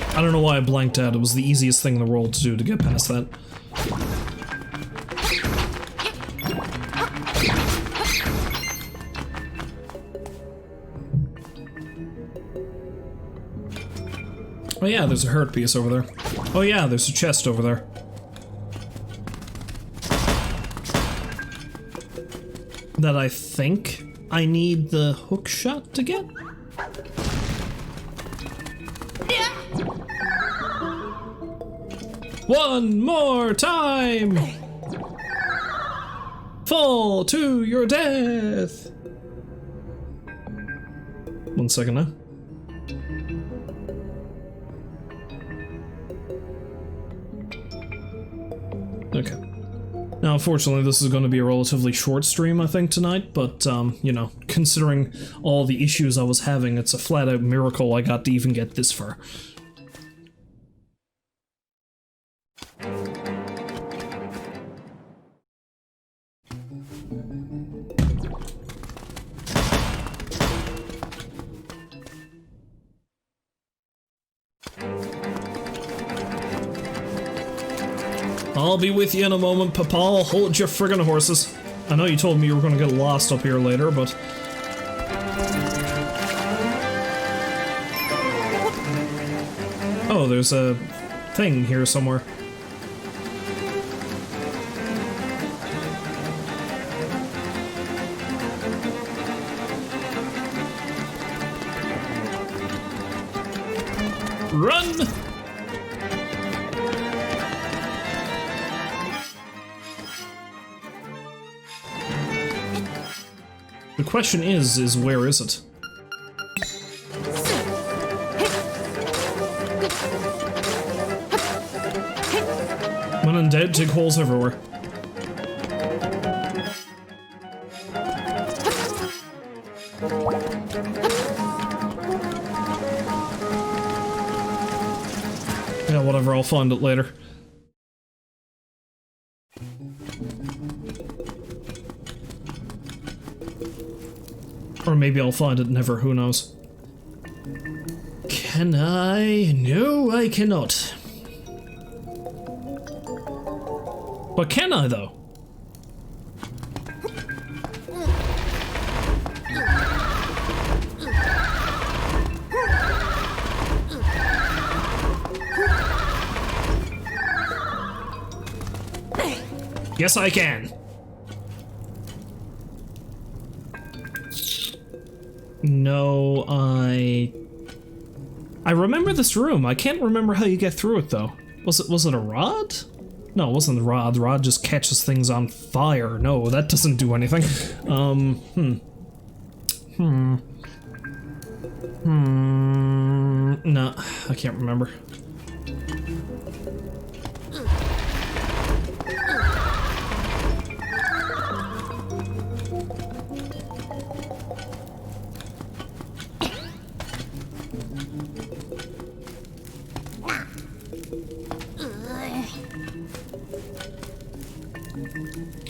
I don't know why I blanked out. It was the easiest thing in the world to do to get past that. Oh yeah, there's a hurt piece over there. Oh yeah, there's a chest over there. That I think I need the hook shot to get? One more time! Fall to your death! 1 second now. Okay. Now, unfortunately, this is going to be a relatively short stream, I think, tonight, but, you know, considering all the issues I was having, it's a flat-out miracle I got to even get this far. I'll be with you in a moment, Papa. Hold your friggin' horses. I know you told me you were gonna get lost up here later, but... Oh, there's a thing here somewhere. Run! The question is where is it? When in doubt, dig holes everywhere. Yeah, whatever, I'll find it later. Or maybe I'll find it never, who knows. Can I? No, I cannot. But can I, though? Yes, I can. No, I remember this room. I can't remember how you get through it though. Was it a rod? No, it wasn't the rod. The rod just catches things on fire. No, that doesn't do anything. No, I can't remember.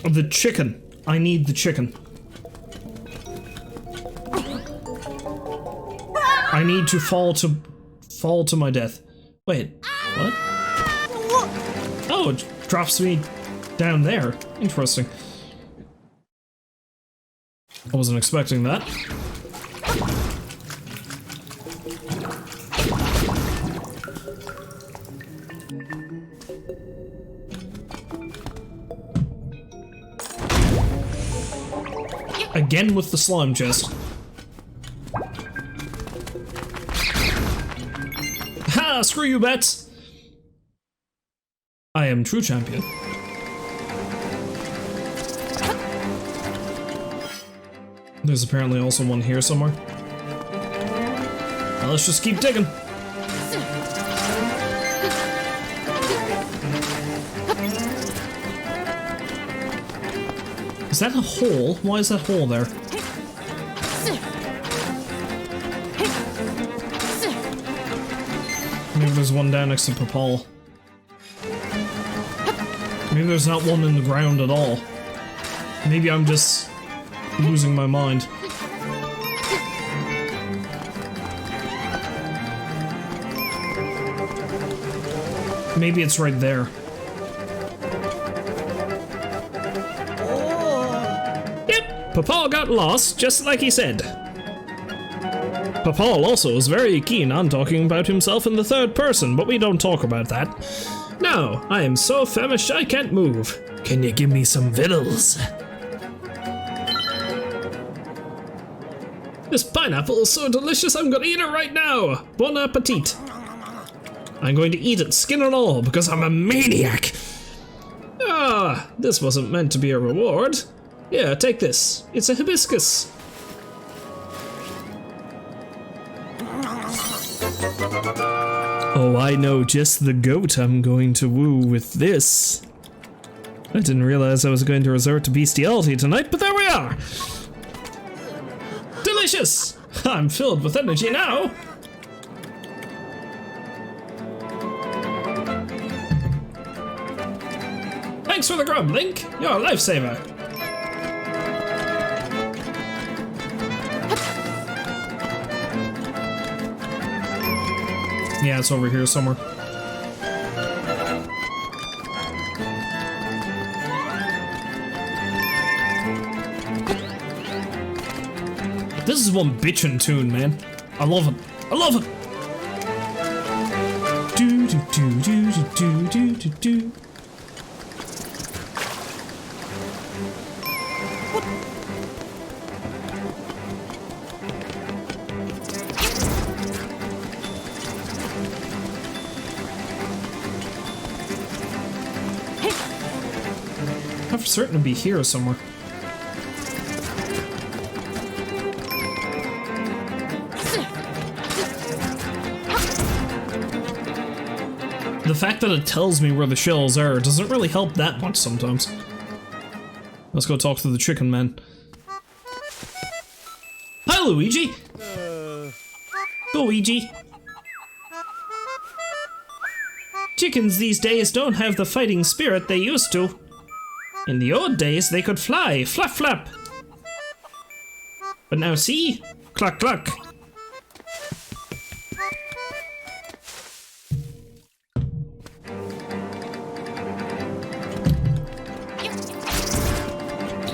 The chicken. I need the chicken. I need to fall to my death. Wait, what? Oh, it drops me down there. Interesting. I wasn't expecting that. Again with the slime chest. Ha! Screw you, Bets! I am true champion. There's apparently also one here somewhere. Well, let's just keep digging. Is that a hole? Why is that hole there? Maybe there's one down next to Papal. Maybe there's not one in the ground at all. Maybe I'm just losing my mind. Maybe it's right there. Papa got lost, just like he said. Paul also is very keen on talking about himself in the third person, but we don't talk about that. No, I am so famished I can't move. Can you give me some victuals? This pineapple is so delicious I'm gonna eat it right now! Bon appetit! I'm going to eat it, skin and all, because I'm a maniac! Ah, this wasn't meant to be a reward. Here, take this. It's a hibiscus. Oh, I know just the goat I'm going to woo with this. I didn't realize I was going to resort to bestiality tonight, but there we are! Delicious! I'm filled with energy now! Thanks for the grub, Link! You're a lifesaver! Yeah, it's over here somewhere. This is one bitchin' tune, man. I love it. I love it! Do do do do do do do do. I'm certain to be here somewhere. The fact that it tells me where the shells are doesn't really help that much sometimes. Let's go talk to the chicken man. Hi, Luigi! Luigi! Chickens these days don't have the fighting spirit they used to. In the old days, they could fly, flap flap. But now see? Cluck cluck.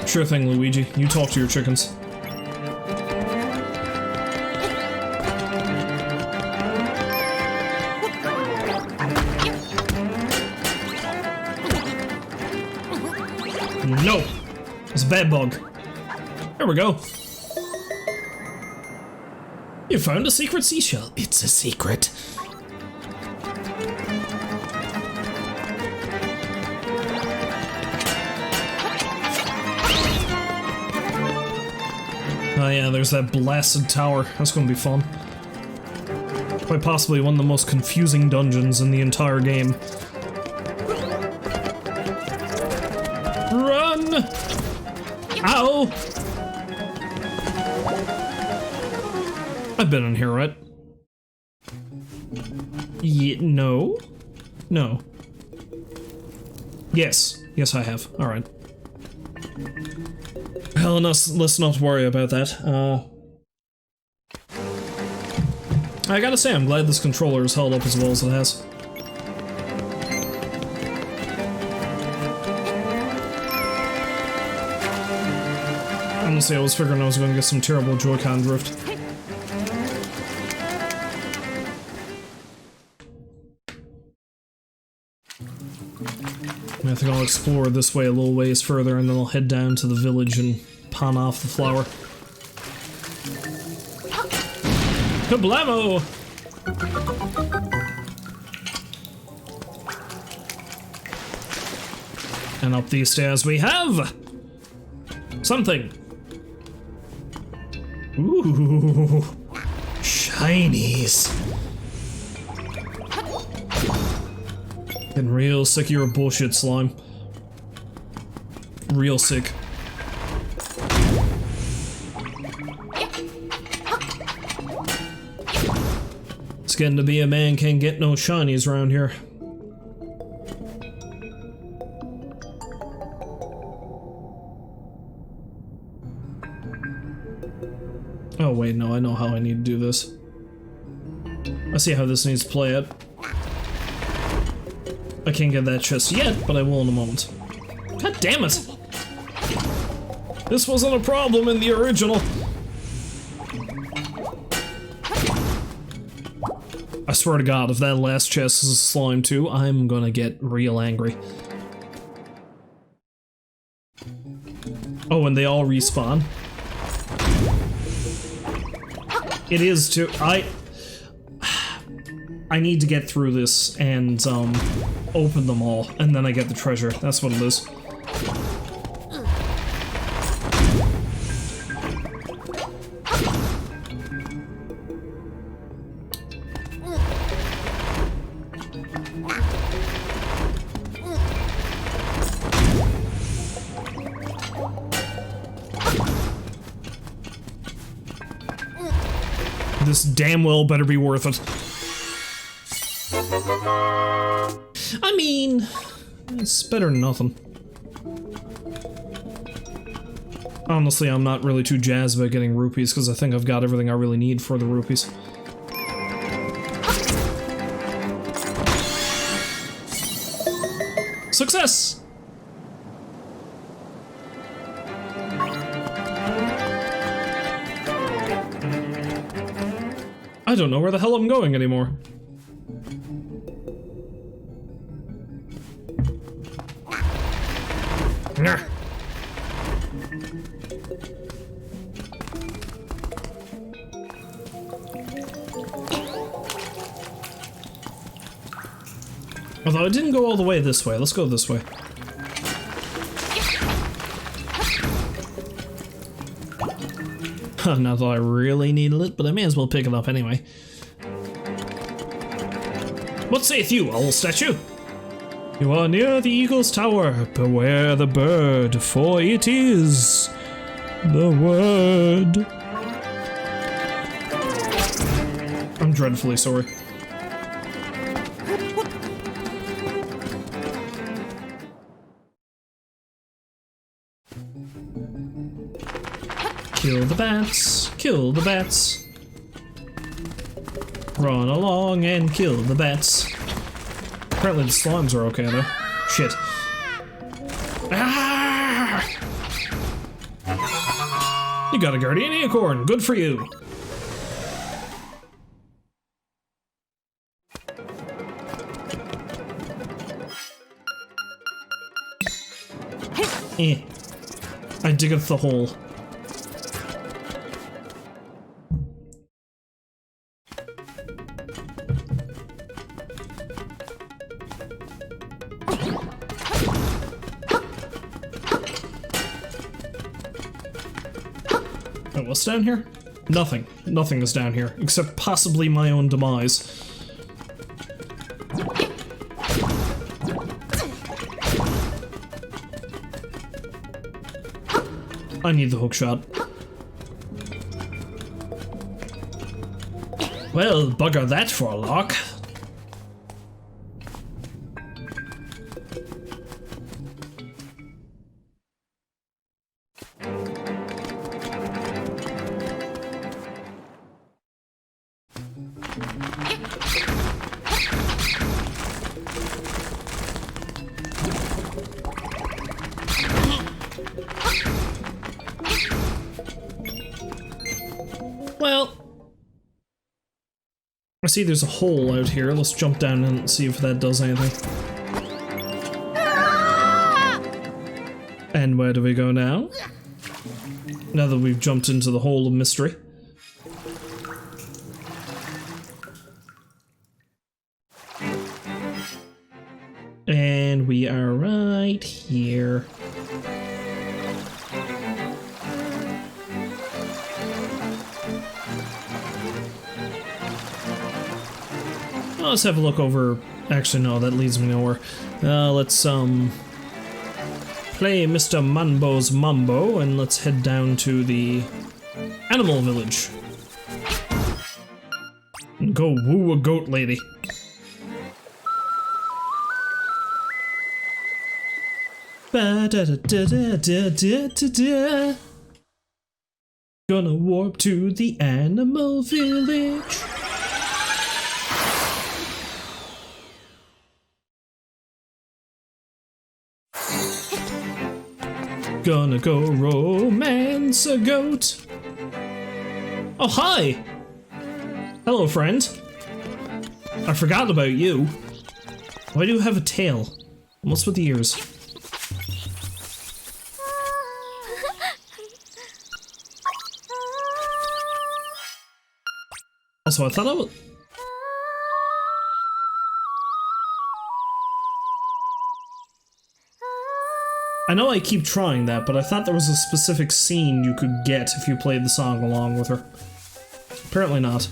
Sure thing, Luigi. You talk to your chickens. No! It's a bad bug. There we go. You found a secret seashell. It's a secret. Oh yeah, there's that blasted tower. That's gonna be fun. Quite possibly one of the most confusing dungeons in the entire game. Run! Ow! I've been in here, right? No? No. Yes. Yes, I have. Alright. Well, let's not worry about that. I gotta say, I'm glad this controller is held up as well as it has. Honestly, I was figuring I was going to get some terrible Joy-Con drift. I think I'll explore this way a little ways further, and then I'll head down to the village and pawn off the flower. Kablamo! And up these stairs we have something. Ooh, shinies. Getting real sick of your bullshit, slime. Real sick. It's getting to be a man can't get no shinies around here. Oh wait, no, I know how I need to do this. I see how this needs to play out. I can't get that chest yet, but I will in a moment. God damn it! This wasn't a problem in the original. I swear to God, if that last chest is a slime too, I'm gonna get real angry. Oh, and they all respawn. It is too. I need to get through this and open them all, and then I get the treasure. That's what it is. This damn well better be worth it. I mean, it's better than nothing. Honestly, I'm not really too jazzed about getting rupees because I think I've got everything I really need for the rupees. Success! I don't know where the hell I'm going anymore. Although I didn't go all the way this way. Let's go this way. Not that I really needed it, but I may as well pick it up anyway. What sayeth you, owl statue? You are near the eagle's tower. Beware the bird, for it is the word. I'm dreadfully sorry. Kill the bats, kill the bats. Run along and kill the bats. Apparently the slimes are okay though. Shit. Ah! You got a guardian acorn, good for you. I diggeth the hole. Oh, what's down here? Nothing. Nothing is down here, except possibly my own demise. I need the hook shot. Well, bugger that for a lock. Well, I see there's a hole out here. Let's jump down and see if that does anything. And where do we go now? Now that we've jumped into the hole of mystery. And we are right here. Let's have a look over. Actually, no, that leads me nowhere. Let's play Mr. Mambo's Mambo and let's head down to the animal village. And go woo a goat lady. Ba-da-da-da-da-da-da-da. Gonna warp to the animal village. Gonna go romance a goat. Oh, hi! Hello, friend. I forgot about you. Why do you have a tail? What's with the ears? Also, I thought I would. I know I keep trying that, but I thought there was a specific scene you could get if you played the song along with her. Apparently not.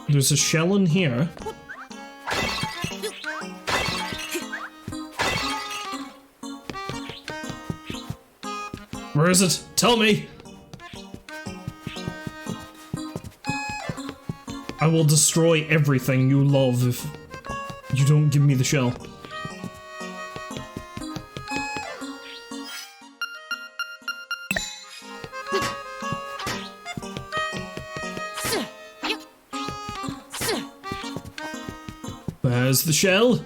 There's a shell in here. Where is it? Tell me! I will destroy everything you love if you don't give me the shell. Where's the shell?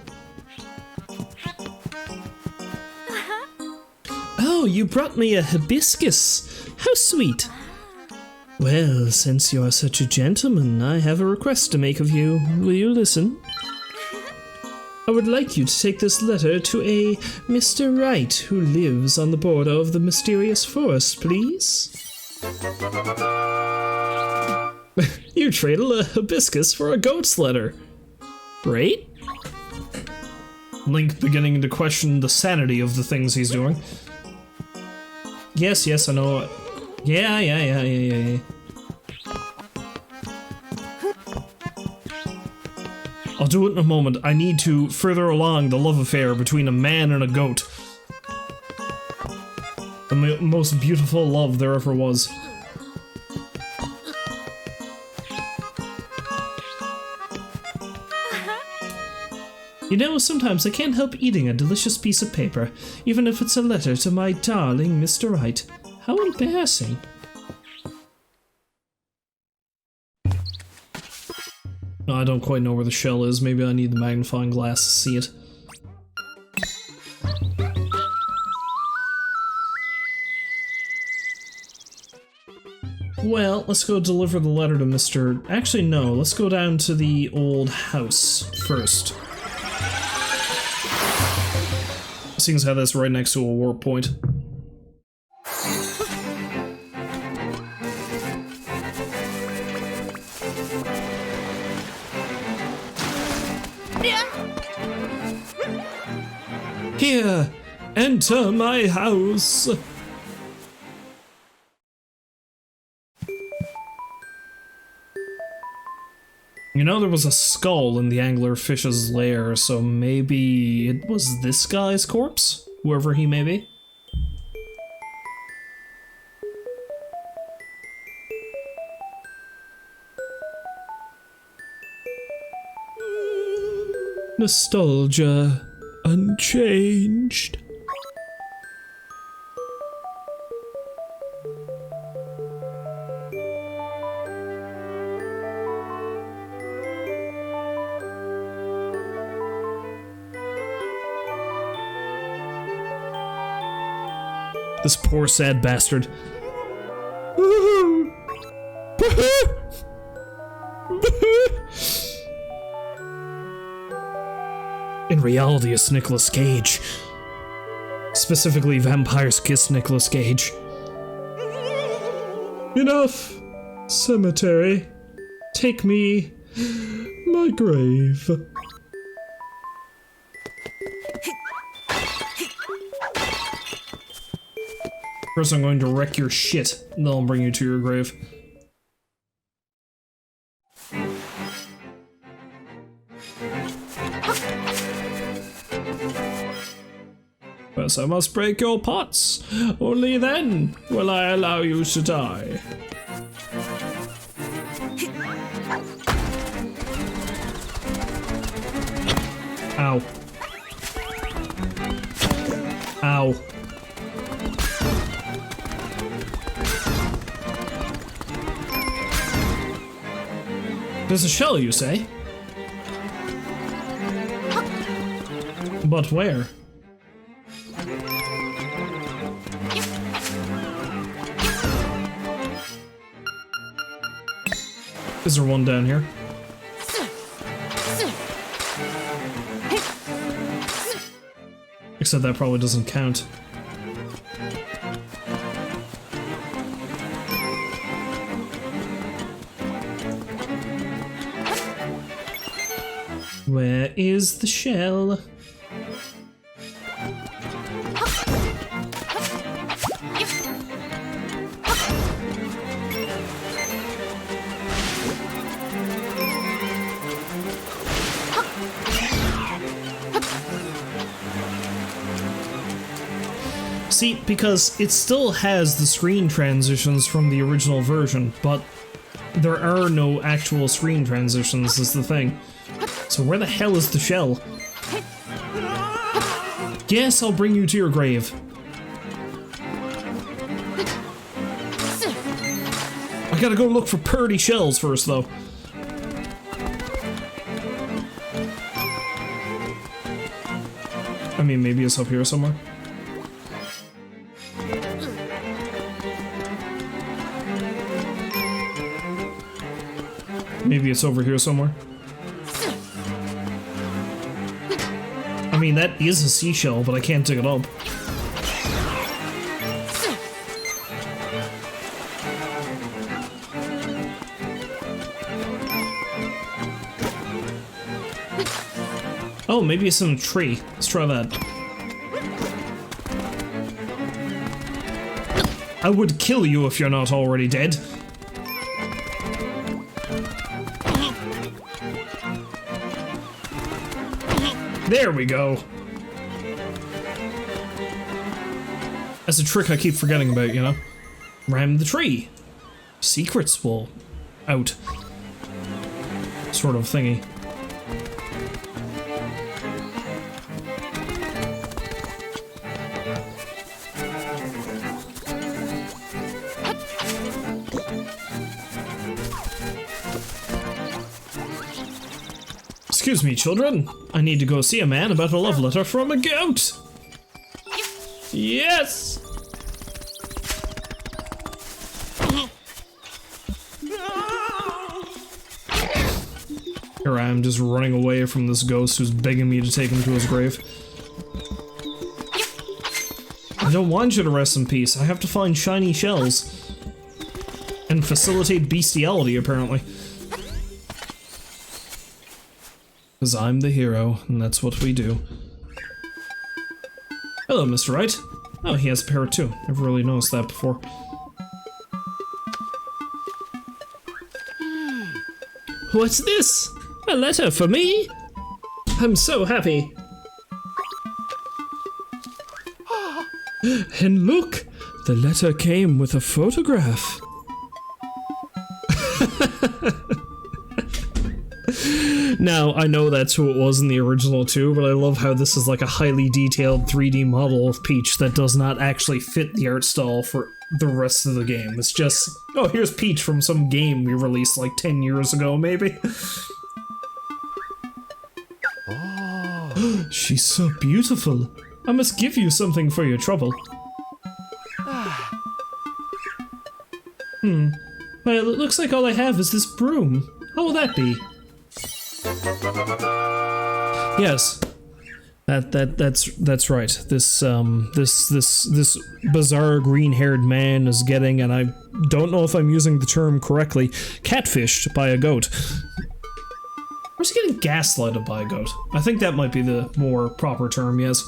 Oh, you brought me a hibiscus. How sweet. Well, since you are such a gentleman, I have a request to make of you. Will you listen? I would like you to take this letter to a Mr. Wright who lives on the border of the mysterious forest, please. You traded a hibiscus for a goat's letter. Great. Link beginning to question the sanity of the things he's doing. Yes, I know. Yeah. I'll do it in a moment. I need to further along the love affair between a man and a goat. The most beautiful love there ever was. You know, sometimes I can't help eating a delicious piece of paper, even if it's a letter to my darling Mr. Wright. How embarrassing. No, I don't quite know where the shell is. Maybe I need the magnifying glass to see it. Well, let's go deliver the letter to Mr. Actually, no. Let's go down to the old house first. Seeing as how that's right next to a warp point. Here, enter my house. You know, there was a skull in the anglerfish's lair, so maybe it was this guy's corpse? Whoever he may be? Nostalgia unchanged. This poor sad bastard. In reality, it's Nicolas Cage. Specifically, Vampire's Kiss Nicolas Cage. Enough, cemetery. Take me, my grave. First, I'm going to wreck your shit, and then I'll bring you to your grave. First, I must break your pots. Only then will I allow you to die. Ow. Ow. There's a shell, you say? But where? Is there one down here? Except that probably doesn't count. Where is the shell? See, because it still has the screen transitions from the original version, but there are no actual screen transitions, is the thing. So where the hell is the shell? Yes, I'll bring you to your grave. I gotta go look for purdy shells first, though. I mean, maybe it's up here somewhere. Maybe it's over here somewhere. I mean, that is a seashell, but I can't dig it up. Oh, maybe it's in a tree. Let's try that. I would kill you if you're not already dead. There we go. That's a trick I keep forgetting about, you know? Ram the tree. Secrets will out. Sort of thingy. Excuse me, children. I need to go see a man about a love letter from a goat. Yes! Here I am just running away from this ghost who's begging me to take him to his grave. I don't want you to rest in peace. I have to find shiny shells. And facilitate bestiality, apparently. Because I'm the hero, and that's what we do. Hello, Mr. Wright. Oh, he has a parrot too. Never really noticed that before. What's this? A letter for me? I'm so happy. And look! The letter came with a photograph. Now, I know that's who it was in the original too, but I love how this is like a highly detailed 3D model of Peach that does not actually fit the art style for the rest of the game. It's just, oh, here's Peach from some game we released like 10 years ago, maybe. Oh. She's so beautiful. I must give you something for your trouble. Well, it looks like all I have is this broom. How will that be? Yes, that's right. This bizarre green-haired man is getting, and I don't know if I'm using the term correctly, catfished by a goat. Or is he getting gaslighted by a goat? I think that might be the more proper term. Yes.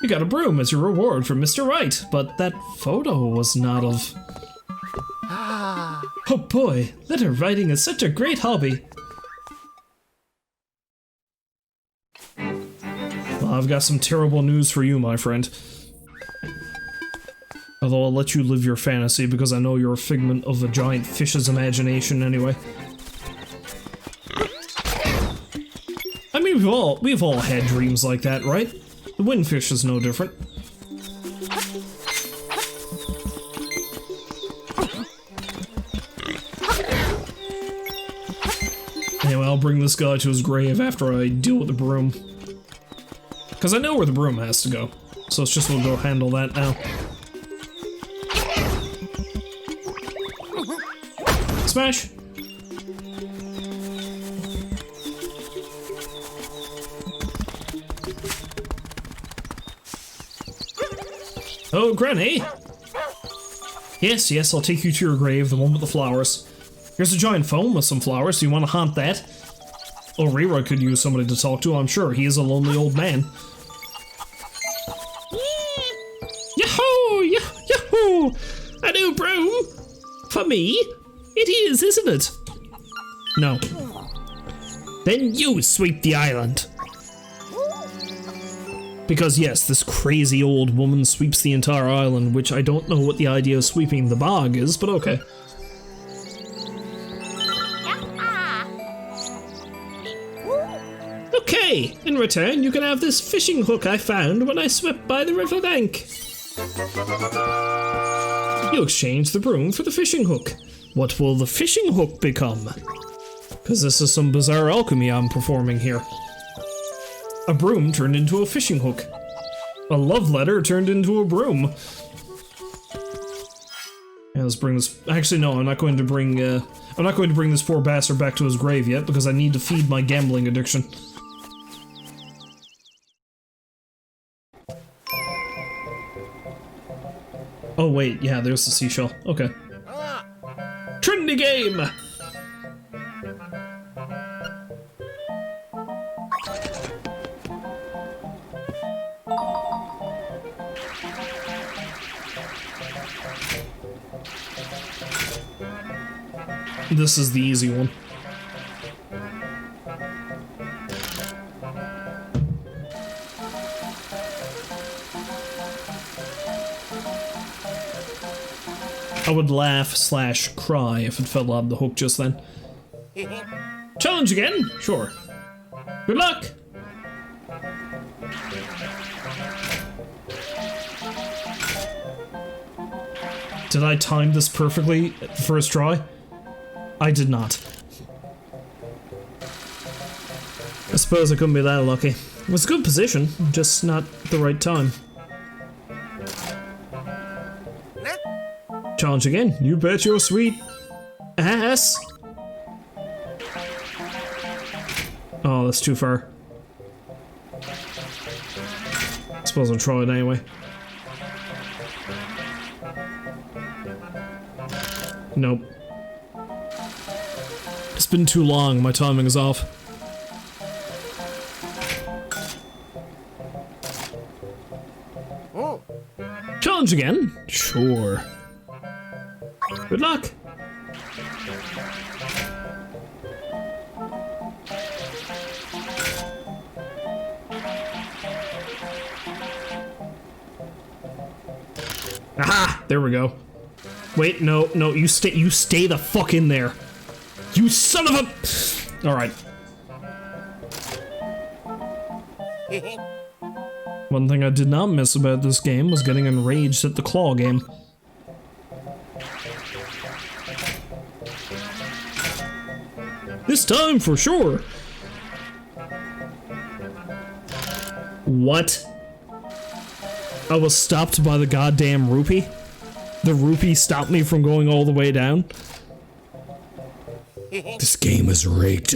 You got a broom as your reward for Mr. Right, but that photo was not of. Oh boy, letter writing is such a great hobby. Well, I've got some terrible news for you, my friend. Although I'll let you live your fantasy because I know you're a figment of a giant fish's imagination anyway. I mean, we've all had dreams like that, right? The windfish is no different. Anyway, I'll bring this guy to his grave after I deal with the broom. Because I know where the broom has to go. So we'll go handle that now. Smash! Oh, Granny! Yes, yes, I'll take you to your grave, the one with the flowers. Here's a giant phone with some flowers. Do you want to haunt that? Oh, Rira could use somebody to talk to, I'm sure. He is a lonely old man. Yahoo! Yahoo! A new broom? For me? It is, isn't it? No. Then you sweep the island. Because yes, this crazy old woman sweeps the entire island, which I don't know what the idea of sweeping the bog is, but okay. Okay, in return you can have this fishing hook I found when I swept by the riverbank. You exchange the broom for the fishing hook. What will the fishing hook become? Because this is some bizarre alchemy I'm performing here. A broom turned into a fishing hook. A love letter turned into a broom. Yeah, let's bring this. Actually, no, I'm not going to bring this poor bastard back to his grave yet because I need to feed my gambling addiction. Oh wait, yeah, there's the seashell. Okay. Trendy game. This is the easy one. I would laugh / cry if it fell out of the hook just then. Challenge again? Sure. Good luck! Did I time this perfectly at the first try? I did not. I suppose I couldn't be that lucky. It was a good position, just not the right time. Challenge again. You bet your sweet ass. Oh, that's too far. I suppose I'll try it anyway. Nope. It's been too long, my timing is off. Oh. Challenge again? Sure. Good luck. Aha! There we go. Wait, no, you stay the fuck in there. You son of a... Alright. One thing I did not miss about this game was getting enraged at the claw game. This time for sure. What? I was stopped by the goddamn rupee? The rupee stopped me from going all the way down? This game is rigged.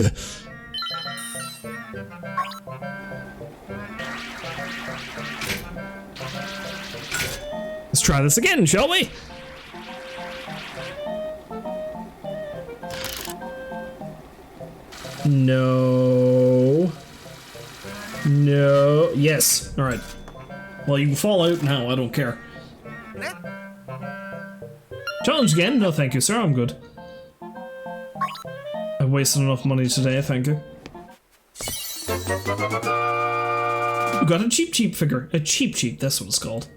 Let's try this again, shall we? No. No. Yes. Alright. Well, you can fall out now, I don't care. Challenge again? No thank you, sir, I'm good. I've wasted enough money today, thank you. You got a cheap figure. A cheap, that's what it's called.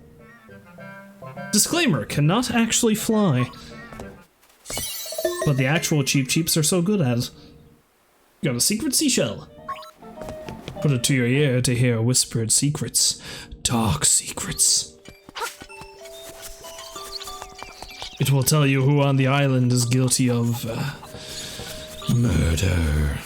Disclaimer, cannot actually fly. But the actual cheaps are so good at it. You got a secret seashell. Put it to your ear to hear whispered secrets. Dark secrets. It will tell you who on the island is guilty of murder.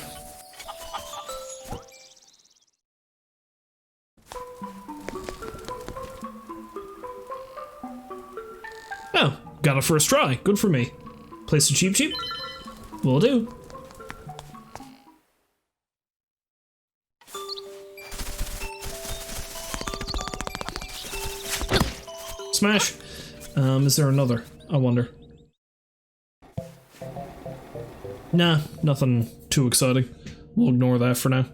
Oh, got a first try. Good for me. Place a cheap. Will do. Smash. Is there another? I wonder. Nah, nothing too exciting. We'll ignore that for now.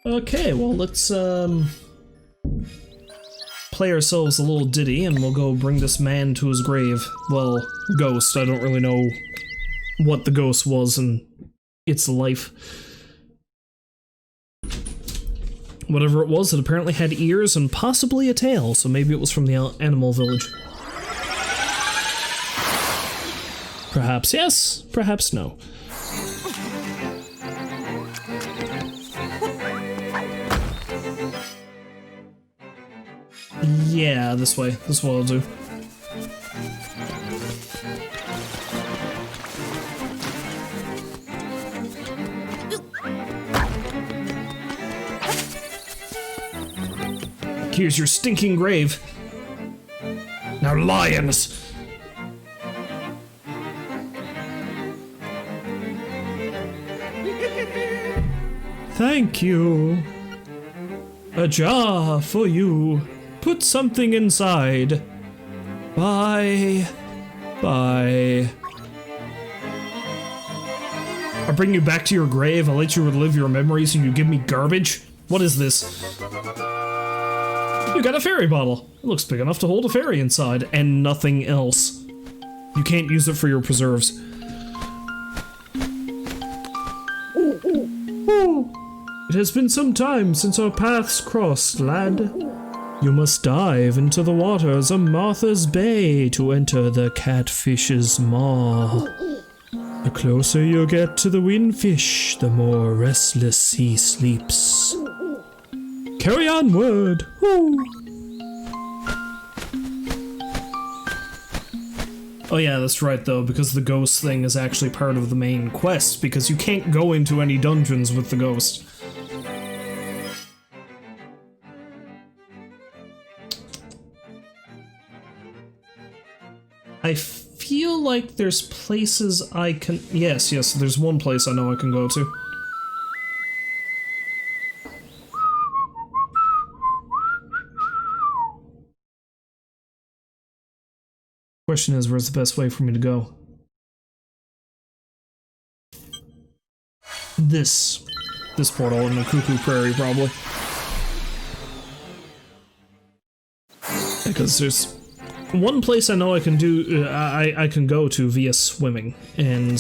Okay, well, let's, play ourselves a little ditty and we'll go bring this man to his grave. Well, ghost. I don't really know what the ghost was in its life. Whatever it was, it apparently had ears and possibly a tail, so maybe it was from the animal village. Perhaps yes, perhaps no. Yeah, this way. This is what I'll do. Here's your stinking grave. Now, lions! Thank you. A jar for you. Put something inside. Bye. Bye. I bring you back to your grave, I let you relive your memories, and you give me garbage? What is this? You got a fairy bottle. It looks big enough to hold a fairy inside, and nothing else. You can't use it for your preserves. It has been some time since our paths crossed, lad. You must dive into the waters of Martha's Bay to enter the catfish's maw. The closer you get to the windfish, the more restless he sleeps. Carry onward! Woo! Oh yeah, that's right though, because the ghost thing is actually part of the main quest, because you can't go into any dungeons with the ghost. I feel like there's places I can... Yes, there's one place I know I can go to. Question is, where's the best way for me to go? This portal in the Cuckoo Prairie, probably. Because there's one place I know I can do, I can go to via swimming, and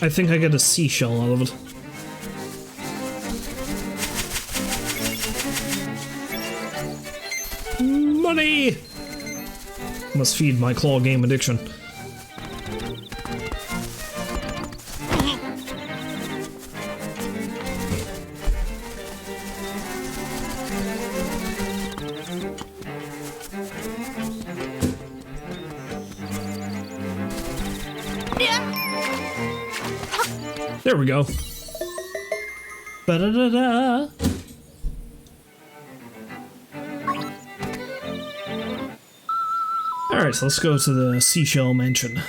I think I get a seashell out of it. Money! Must feed my claw game addiction. There we go. Ba-da-da-da. Alright, so let's go to the Seashell Mansion.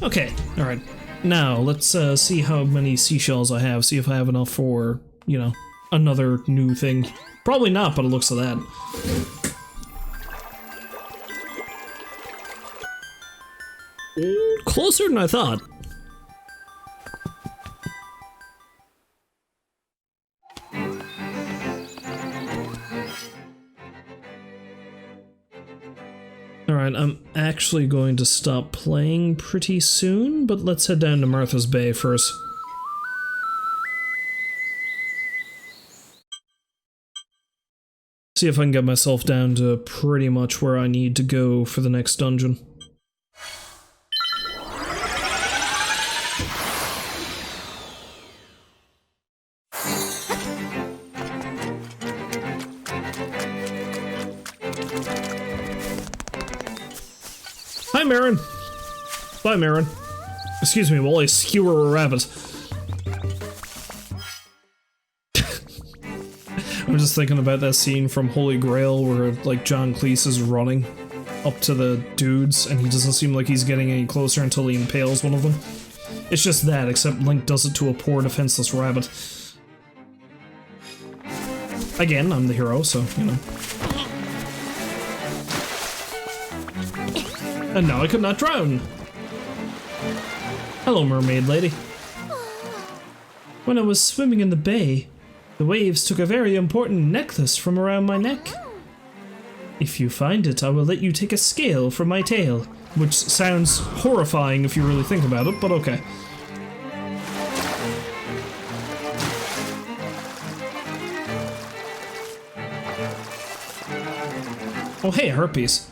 Okay, alright. Now, let's see how many seashells I have, see if I have enough for, you know, another new thing. Probably not, but it looks like that. Closer than I thought. Alright, I'm actually going to stop playing pretty soon, but let's head down to Martha's Bay first. See if I can get myself down to pretty much where I need to go for the next dungeon. Hi, Marin. Bye, Marin. Excuse me while I skewer a rabbit. I'm just thinking about that scene from Holy Grail where, like, John Cleese is running up to the dudes and he doesn't seem like he's getting any closer until he impales one of them. It's just that, except Link does it to a poor defenseless rabbit. Again, I'm the hero, so, you know. And now I could not drown! Hello, mermaid lady. When I was swimming in the bay, the waves took a very important necklace from around my neck. If you find it, I will let you take a scale from my tail. Which sounds horrifying if you really think about it, but okay. Oh hey, herpes.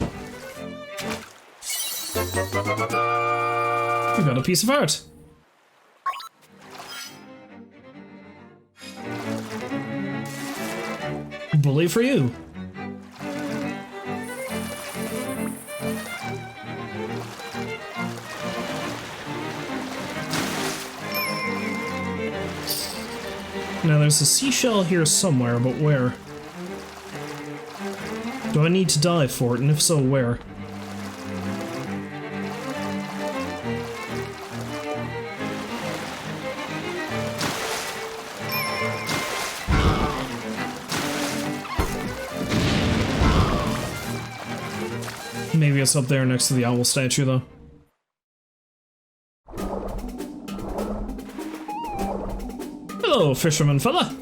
You got a piece of art. Bully for you. Now there's a seashell here somewhere, but where? Do I need to dive for it, and if so, where? Maybe it's up there next to the owl statue, though. Hello, fisherman fella.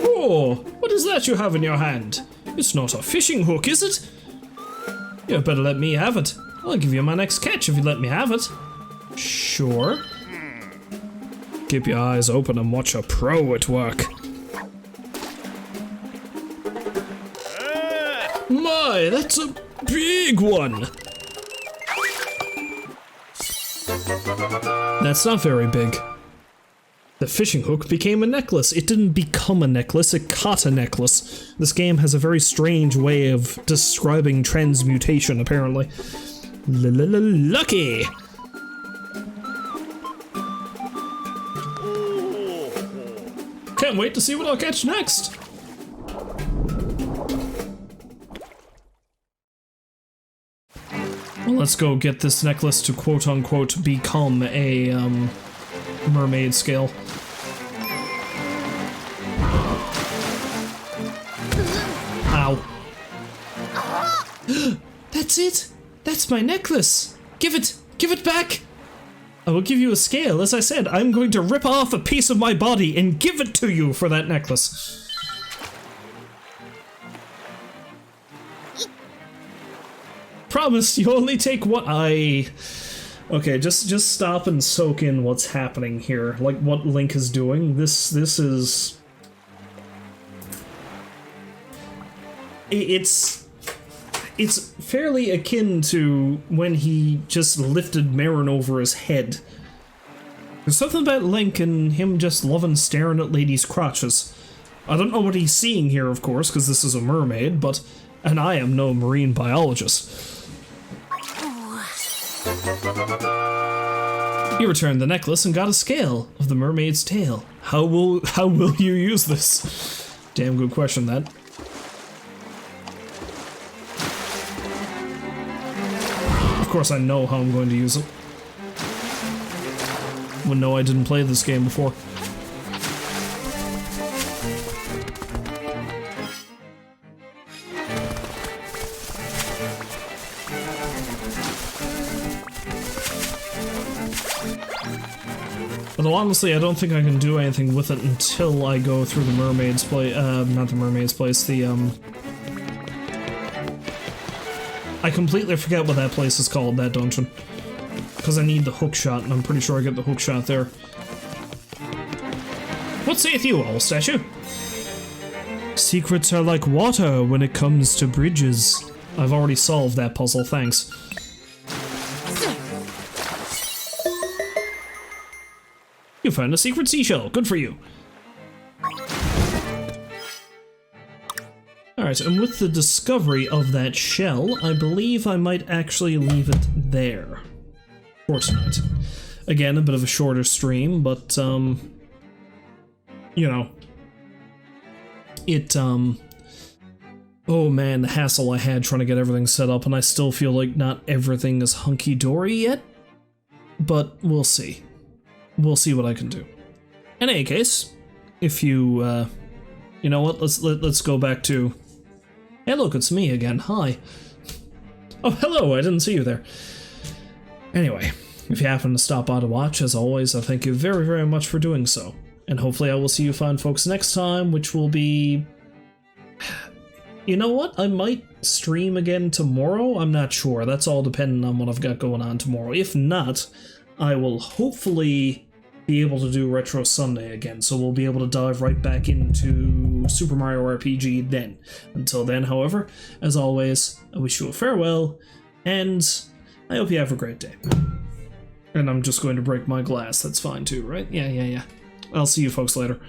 Oh, what is that you have in your hand? It's not a fishing hook, is it? You better let me have it. I'll give you my next catch if you let me have it. Sure. Keep your eyes open and watch a pro at work. My, that's a big one! That's not very big. The fishing hook became a necklace. It didn't become a necklace, it caught a necklace. This game has a very strange way of describing transmutation, apparently. Lucky! Can't wait to see what I'll catch next! Well, let's go get this necklace to quote-unquote become a, mermaid scale. Ow. That's it! That's my necklace! Give it back! I will give you a scale. As I said, I'm going to rip off a piece of my body and give it to you for that necklace. Promise, you only take one. Okay, just stop and soak in what's happening here. Like, what Link is doing. This is... It's fairly akin to when he just lifted Marin over his head. There's something about Link and him just loving staring at ladies' crotches. I don't know what he's seeing here, of course, because this is a mermaid, but... And I am no marine biologist. You returned the necklace and got a scale of the mermaid's tail. How will you use this? Damn good question, that. Of course I know how I'm going to use it. Well, no, I didn't play this game before. Although honestly, I don't think I can do anything with it until I go through the mermaid's place, not the mermaid's place, the, I completely forget what that place is called, that dungeon. Because I need the hook shot, and I'm pretty sure I get the hook shot there. What sayeth you, owl statue? Secrets are like water when it comes to bridges. I've already solved that puzzle, thanks. You found a secret seashell, good for you. Alright, and with the discovery of that shell, I believe I might actually leave it there for tonight. Again, a bit of a shorter stream, but, you know, it, oh man, the hassle I had trying to get everything set up, and I still feel like not everything is hunky-dory yet, but we'll see. We'll see what I can do. In any case, if you, you know what, let's go back to, hey look, it's me again, hi. Oh, hello, I didn't see you there. Anyway, if you happen to stop by to watch, as always, I thank you very, very much for doing so. And hopefully I will see you fine folks next time, which will be... You know what? I might stream again tomorrow? I'm not sure. That's all depending on what I've got going on tomorrow. If not, I will hopefully be able to do Retro Sunday again, so we'll be able to dive right back into Super Mario RPG then. Until then, however, as always, I wish you a farewell, and I hope you have a great day. And I'm just going to break my glass, that's fine too, right? Yeah. I'll see you folks later.